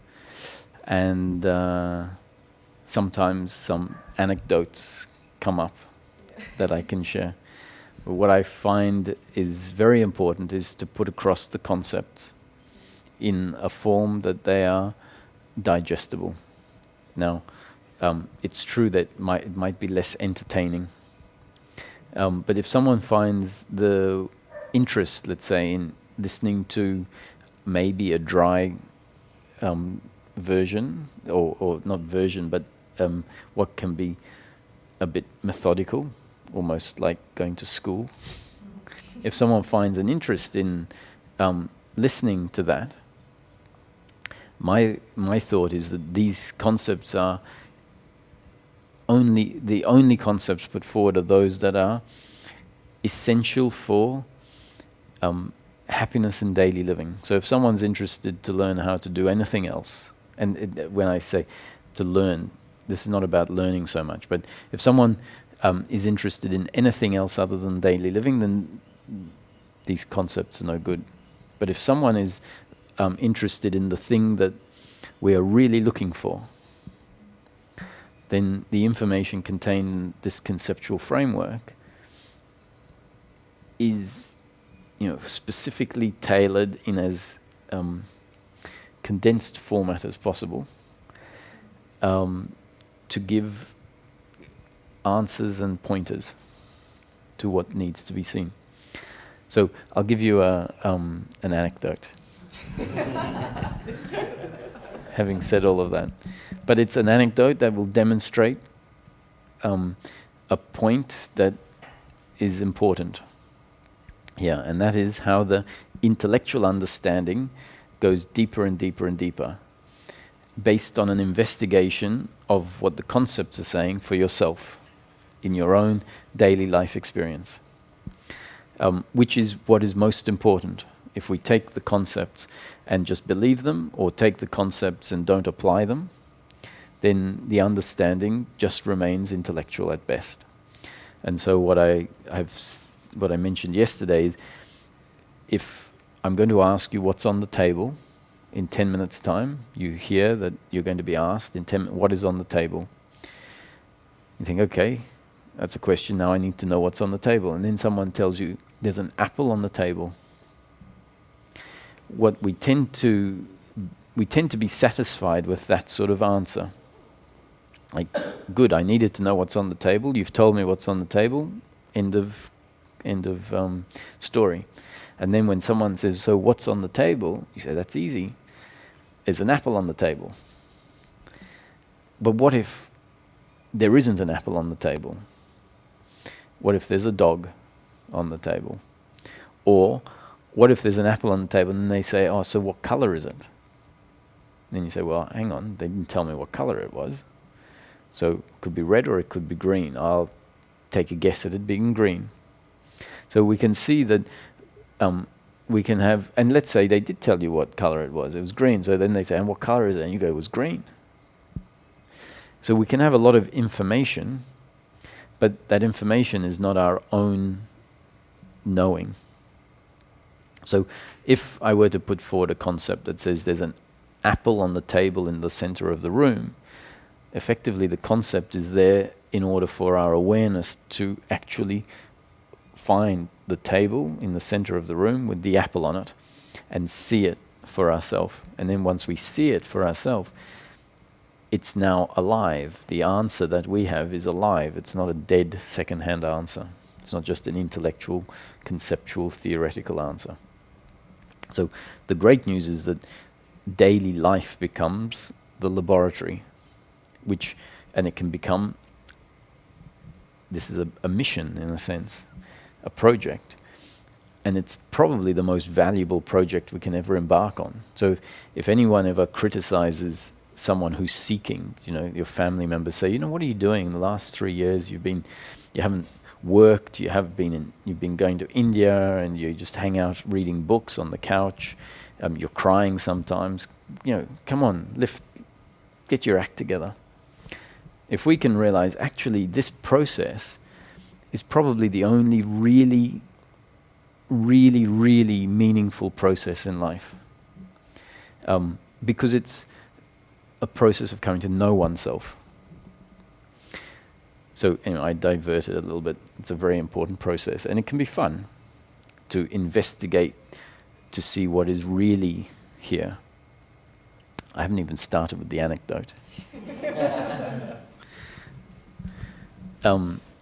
And sometimes some anecdotes come up that I can share. But what I find is very important is to put across the concepts in a form that they are digestible. Now, it's true that it might be less entertaining. But if someone finds the interest, let's say, in listening to maybe a dry version, or not version, but what can be a bit methodical, almost like going to school. If someone finds an interest in listening to that, my thought is that these concepts are the only concepts put forward are those that are essential for happiness in daily living. So if someone's interested to learn how to do anything else, and when I say to learn, this is not about learning so much, but if someone is interested in anything else other than daily living, then these concepts are no good. But if someone is interested in the thing that we are really looking for, then the information contained in this conceptual framework is, specifically tailored in as condensed format as possible, to give answers and pointers to what needs to be seen. So I'll give you an anecdote. Having said all of that, but it's an anecdote that will demonstrate a point that is important here, and that is how the intellectual understanding goes deeper and deeper and deeper, based on an investigation of what the concepts are saying for yourself in your own daily life experience, which is what is most important. If we take the concepts and just believe them, or take the concepts and don't apply them, then the understanding just remains intellectual at best. And so what I mentioned yesterday is, if I'm going to ask you what's on the table in 10 minutes' time, you hear that you're going to be asked in 10 minutes, what is on the table? You think, okay, that's a question, now I need to know what's on the table. And then someone tells you, there's an apple on the table. What we tend to be satisfied with that sort of answer. Like, good, I needed to know what's on the table, you've told me what's on the table, end of story. And then when someone says, so what's on the table? You say, that's easy. There's an apple on the table. But what if there isn't an apple on the table? What if there's a dog on the table? Or what if there's an apple on the table and they say, oh, so what color is it? Then you say, well, hang on, they didn't tell me what color it was. So it could be red or it could be green. I'll take a guess at it being green. So we can see that we can have, and let's say they did tell you what color it was green. So then they say, and what color is it? And you go, it was green. So we can have a lot of information, but that information is not our own knowing. So if I were to put forward a concept that says there's an apple on the table in the center of the room, effectively the concept is there in order for our awareness to actually find the table in the center of the room with the apple on it and see it for ourselves. And then once we see it for ourselves, it's now alive. The answer that we have is alive. It's not a dead second-hand answer. It's not just an intellectual, conceptual, theoretical answer. So the great news is that daily life becomes the laboratory, and it can become, this is a mission in a sense, a project. And it's probably the most valuable project we can ever embark on. So if anyone ever criticizes someone who's seeking, your family members say, what are you doing in the last 3 years? You haven't worked, you've been going to India and you just hang out reading books on the couch, you're crying sometimes, come on, get your act together. If we can realize actually this process is probably the only really, really, really meaningful process in life, because it's a process of coming to know oneself. So I diverted a little bit. It's a very important process, and it can be fun to investigate, to see what is really here. I haven't even started with the anecdote.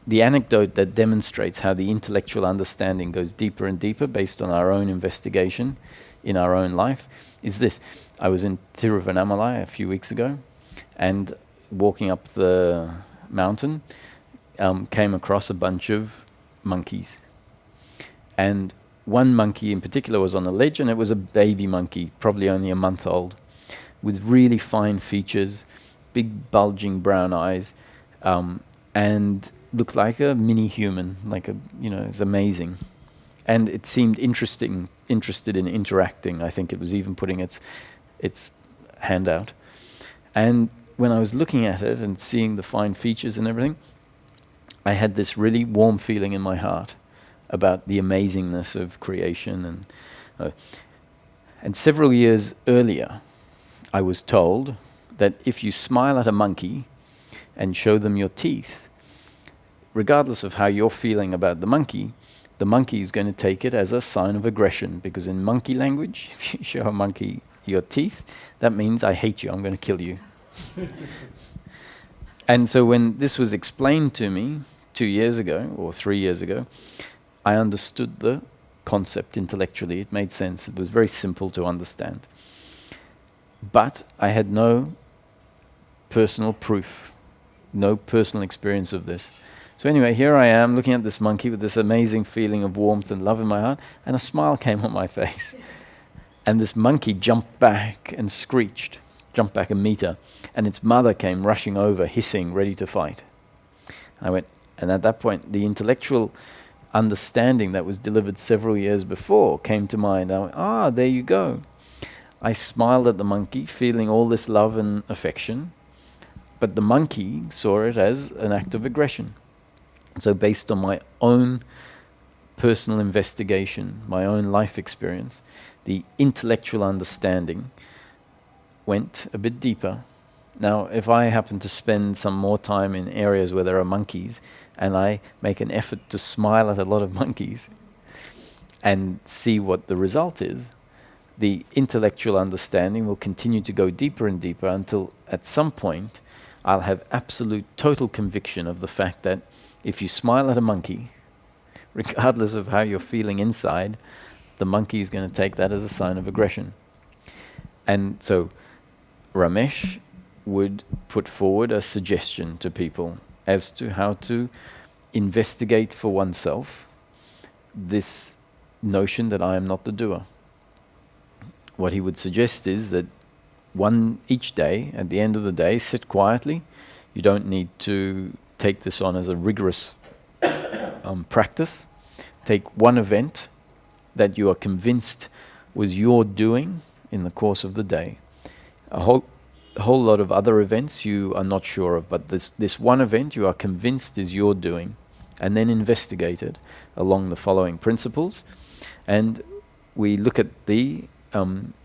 The anecdote that demonstrates how the intellectual understanding goes deeper and deeper based on our own investigation in our own life is this. I was in Tiruvannamalai a few weeks ago, and walking up the mountain, came across a bunch of monkeys. And one monkey in particular was on a ledge, and it was a baby monkey, probably only a month old, with really fine features, big bulging brown eyes, and looked like a mini human, it's amazing. And it seemed interested in interacting. I think it was even putting its hand out. And when I was looking at it and seeing the fine features and everything, I had this really warm feeling in my heart about the amazingness of creation. And several years earlier, I was told that if you smile at a monkey and show them your teeth, regardless of how you're feeling about the monkey is going to take it as a sign of aggression, because in monkey language, if you show a monkey your teeth, that means I hate you, I'm going to kill you. And so when this was explained to me 2 years ago or 3 years ago, I understood the concept intellectually. It made sense. It was very simple to understand. But I had no personal proof, no personal experience of this. So anyway, here I am looking at this monkey with this amazing feeling of warmth and love in my heart, and a smile came on my face. And this monkey jumped back and screeched, jumped back a meter, and its mother came rushing over, hissing, ready to fight. I went, and at that point, the intellectual understanding that was delivered several years before came to mind. I went, there you go. I smiled at the monkey, feeling all this love and affection, but the monkey saw it as an act of aggression. So based on my own personal investigation, my own life experience, the intellectual understanding went a bit deeper. Now, if I happen to spend some more time in areas where there are monkeys, and I make an effort to smile at a lot of monkeys and see what the result is, the intellectual understanding will continue to go deeper and deeper until at some point I'll have absolute total conviction of the fact that if you smile at a monkey, regardless of how you're feeling inside, the monkey is going to take that as a sign of aggression. And so Ramesh would put forward a suggestion to people as to how to investigate for oneself this notion that I am not the doer. What he would suggest is that each day, at the end of the day, sit quietly. You don't need to take this on as a rigorous practice. Take one event that you are convinced was your doing in the course of the day. A whole lot of other events you are not sure of, but this one event you are convinced is your doing, and then investigate it along the following principles. And we look at the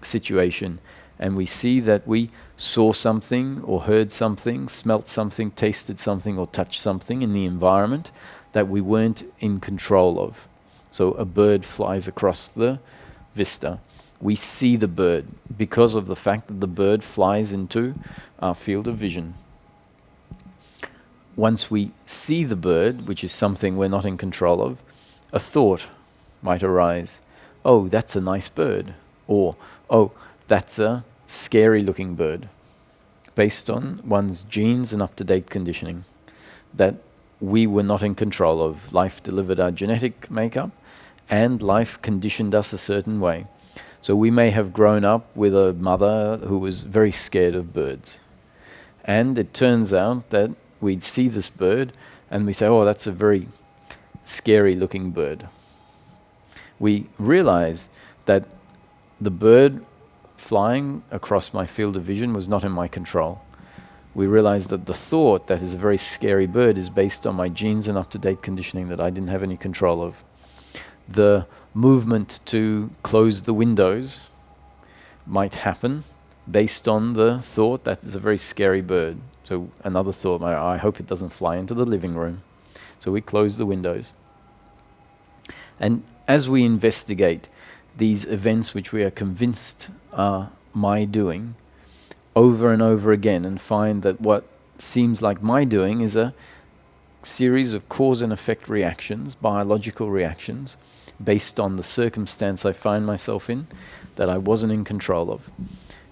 situation, and we see that we saw something or heard something, smelt something, tasted something or touched something in the environment that we weren't in control of. So a bird flies across the vista. We see the bird because of the fact that the bird flies into our field of vision. Once we see the bird, which is something we're not in control of, a thought might arise. Oh, that's a nice bird. Or, oh, that's a scary-looking bird, based on one's genes and up-to-date conditioning that we were not in control of. Life delivered our genetic makeup, and life conditioned us a certain way. So we may have grown up with a mother who was very scared of birds. And it turns out that we'd see this bird, and we say, oh, that's a very scary-looking bird. We realize that the bird flying across my field of vision was not in my control. We realize that the thought that is a very scary bird is based on my genes and up-to-date conditioning that I didn't have any control of. The movement to close the windows might happen based on the thought that is a very scary bird. So another thought, I hope it doesn't fly into the living room. So we close the windows. And as we investigate these events which we are convinced are my doing over and over again, and find that what seems like my doing is a series of cause and effect reactions, biological reactions, based on the circumstance I find myself in that I wasn't in control of.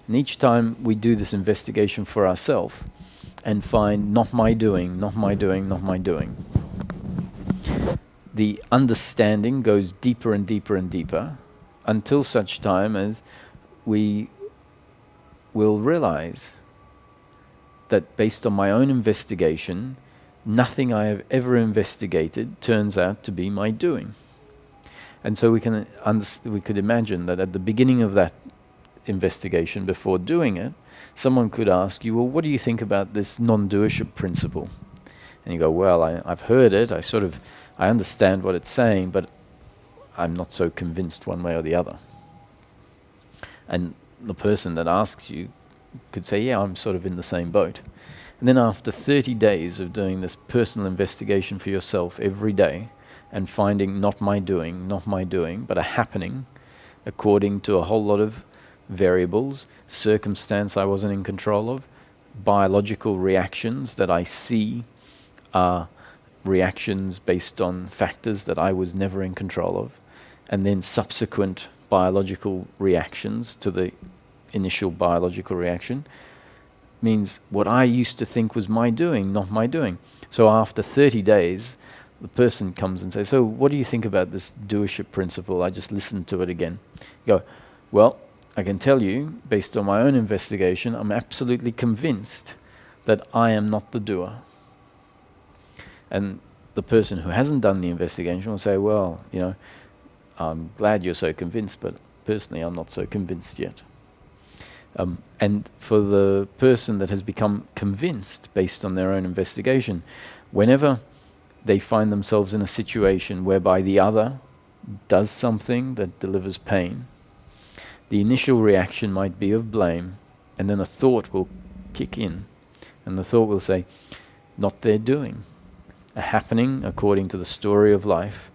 And each time we do this investigation for ourselves and find not my doing, not my doing, not my doing, the understanding goes deeper and deeper and deeper until such time as we will realize that based on my own investigation, nothing I have ever investigated turns out to be my doing. And so we could imagine that at the beginning of that investigation, before doing it, someone could ask you, well, what do you think about this non-doership principle? And you go, well, I've heard it, I understand what it's saying, but I'm not so convinced one way or the other. And the person that asks you could say, yeah, I'm sort of in the same boat. And then after 30 days of doing this personal investigation for yourself every day and finding not my doing, but a happening according to a whole lot of variables, circumstance I wasn't in control of, biological reactions that I see are reactions based on factors that I was never in control of, and then subsequent biological reactions to the initial biological reaction, means what I used to think was my doing, not my doing. So after 30 days, the person comes and says, so what do you think about this doership principle? I just listened to it again. You go, well, I can tell you, based on my own investigation, I'm absolutely convinced that I am not the doer. And the person who hasn't done the investigation will say, well, you know, I'm glad you're so convinced, but personally I'm not so convinced yet. And for the person that has become convinced based on their own investigation, whenever they find themselves in a situation whereby the other does something that delivers pain, the initial reaction might be of blame, and then a thought will kick in, and the thought will say, not their doing. A happening according to the story of life.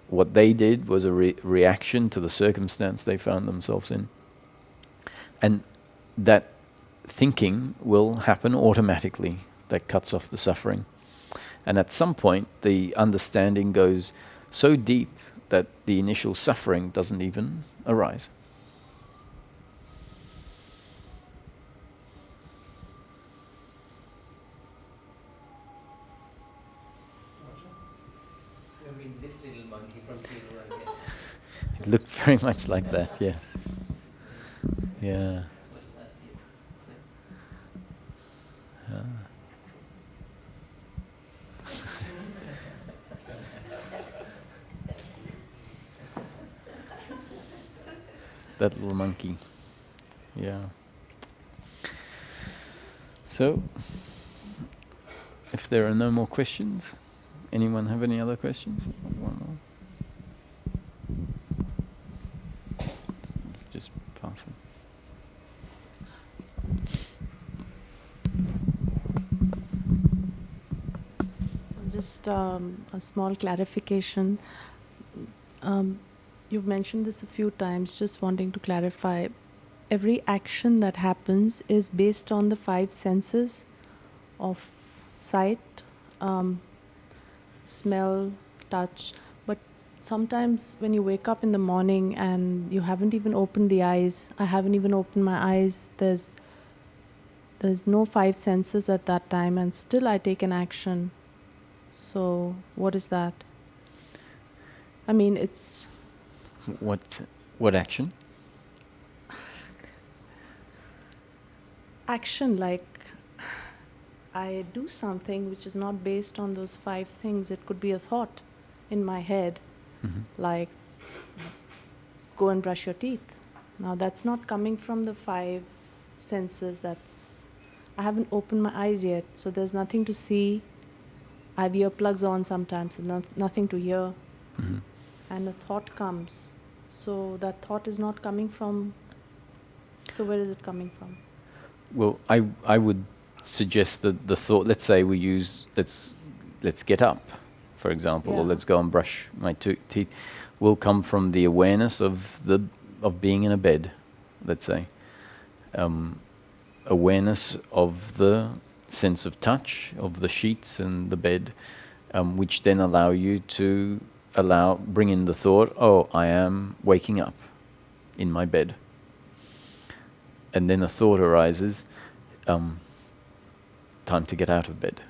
What they did was a reaction to the circumstance they found themselves in. And that thinking will happen automatically. That cuts off the suffering. And at some point, the understanding goes so deep that the initial suffering doesn't even arise. I mean, this little monkey from Kilo, I guess. It looked very much like that, yes. Yeah. That little monkey. Yeah. So, if there are no more questions, anyone have any other questions? One more. Just pass it. Just a small clarification. You've mentioned this a few times, just wanting to clarify. Every action that happens is based on the 5 senses of sight, smell, touch. But sometimes when you wake up in the morning and you haven't even opened the eyes, I haven't even opened my eyes, there's no 5 senses at that time, and still I take an action. So what is that? I mean, it's... What action? Action, like I do something which is not based on those 5 things. It could be a thought in my head, like go and brush your teeth. Now that's not coming from the 5 senses. I haven't opened my eyes yet, so there's nothing to see. I have earplugs on sometimes, and nothing to hear. And a thought comes. So that thought is not coming from... So where is it coming from? Well, I would suggest that the thought, let's say we use, let's get up, for example, or let's go and brush my teeth, will come from the awareness of being in a bed, let's say. Awareness of the sense of touch, of the sheets and the bed, which then allow you to bring in the thought, oh, I am waking up in my bed. And then a thought arises, time to get out of bed.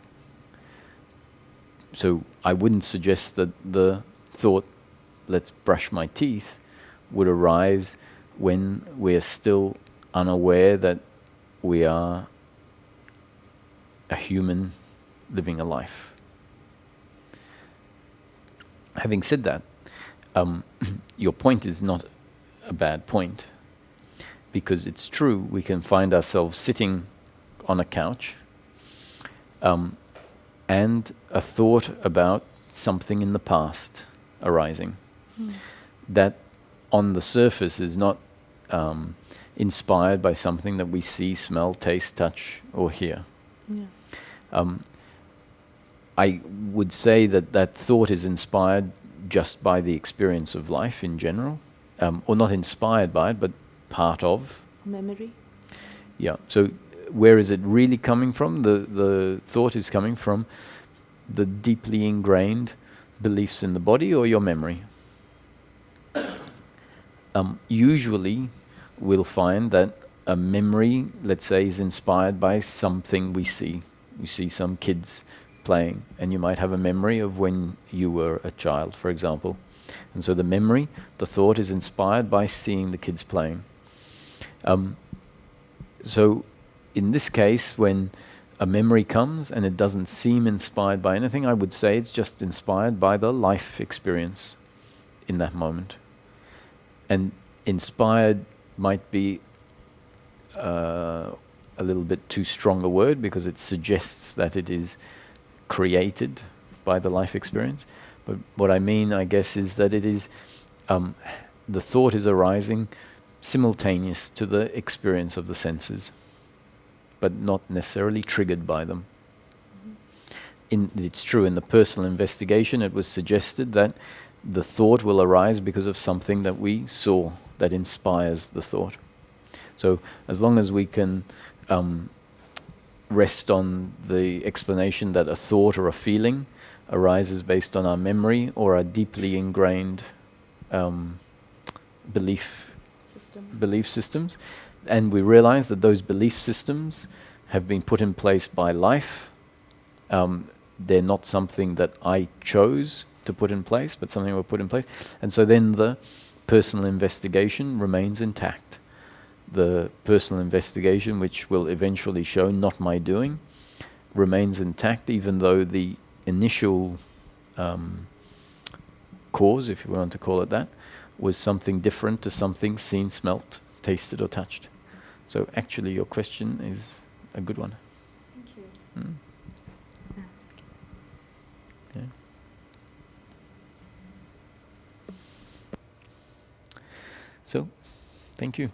So I wouldn't suggest that the thought, let's brush my teeth, would arise when we're still unaware that we are a human living a life. Having said that, your point is not a bad point, because it's true, we can find ourselves sitting on a couch and a thought about something in the past arising. That on the surface is not inspired by something that we see, smell, taste, touch, or hear. Yeah. I would say that that thought is inspired just by the experience of life in general, or not inspired by it, but part of. Memory. Yeah. So where is it really coming from? The thought is coming from the deeply ingrained beliefs in the body or your memory. Usually, we'll find that a memory, let's say, is inspired by something we see. You see some kids playing, and you might have a memory of when you were a child, for example. And so the memory, the thought, is inspired by seeing the kids playing. So in this case, when a memory comes and it doesn't seem inspired by anything, I would say it's just inspired by the life experience in that moment. And inspired might be a little bit too strong a word, because it suggests that it is created by the life experience. But what I mean, I guess, is that it is the thought is arising simultaneous to the experience of the senses, but not necessarily triggered by them. It's true, in the personal investigation, it was suggested that the thought will arise because of something that we saw that inspires the thought. So as long as we can rest on the explanation that a thought or a feeling arises based on our memory or our deeply ingrained belief systems, and we realize that those belief systems have been put in place by life, they're not something that I chose to put in place, but something that were put in place. And so then the personal investigation remains intact. The personal investigation, which will eventually show not my doing, remains intact, even though the initial cause, if you want to call it that, was something different to something seen, smelt, tasted, or touched. So actually your question is a good one. Thank you. Mm. Yeah. So, thank you.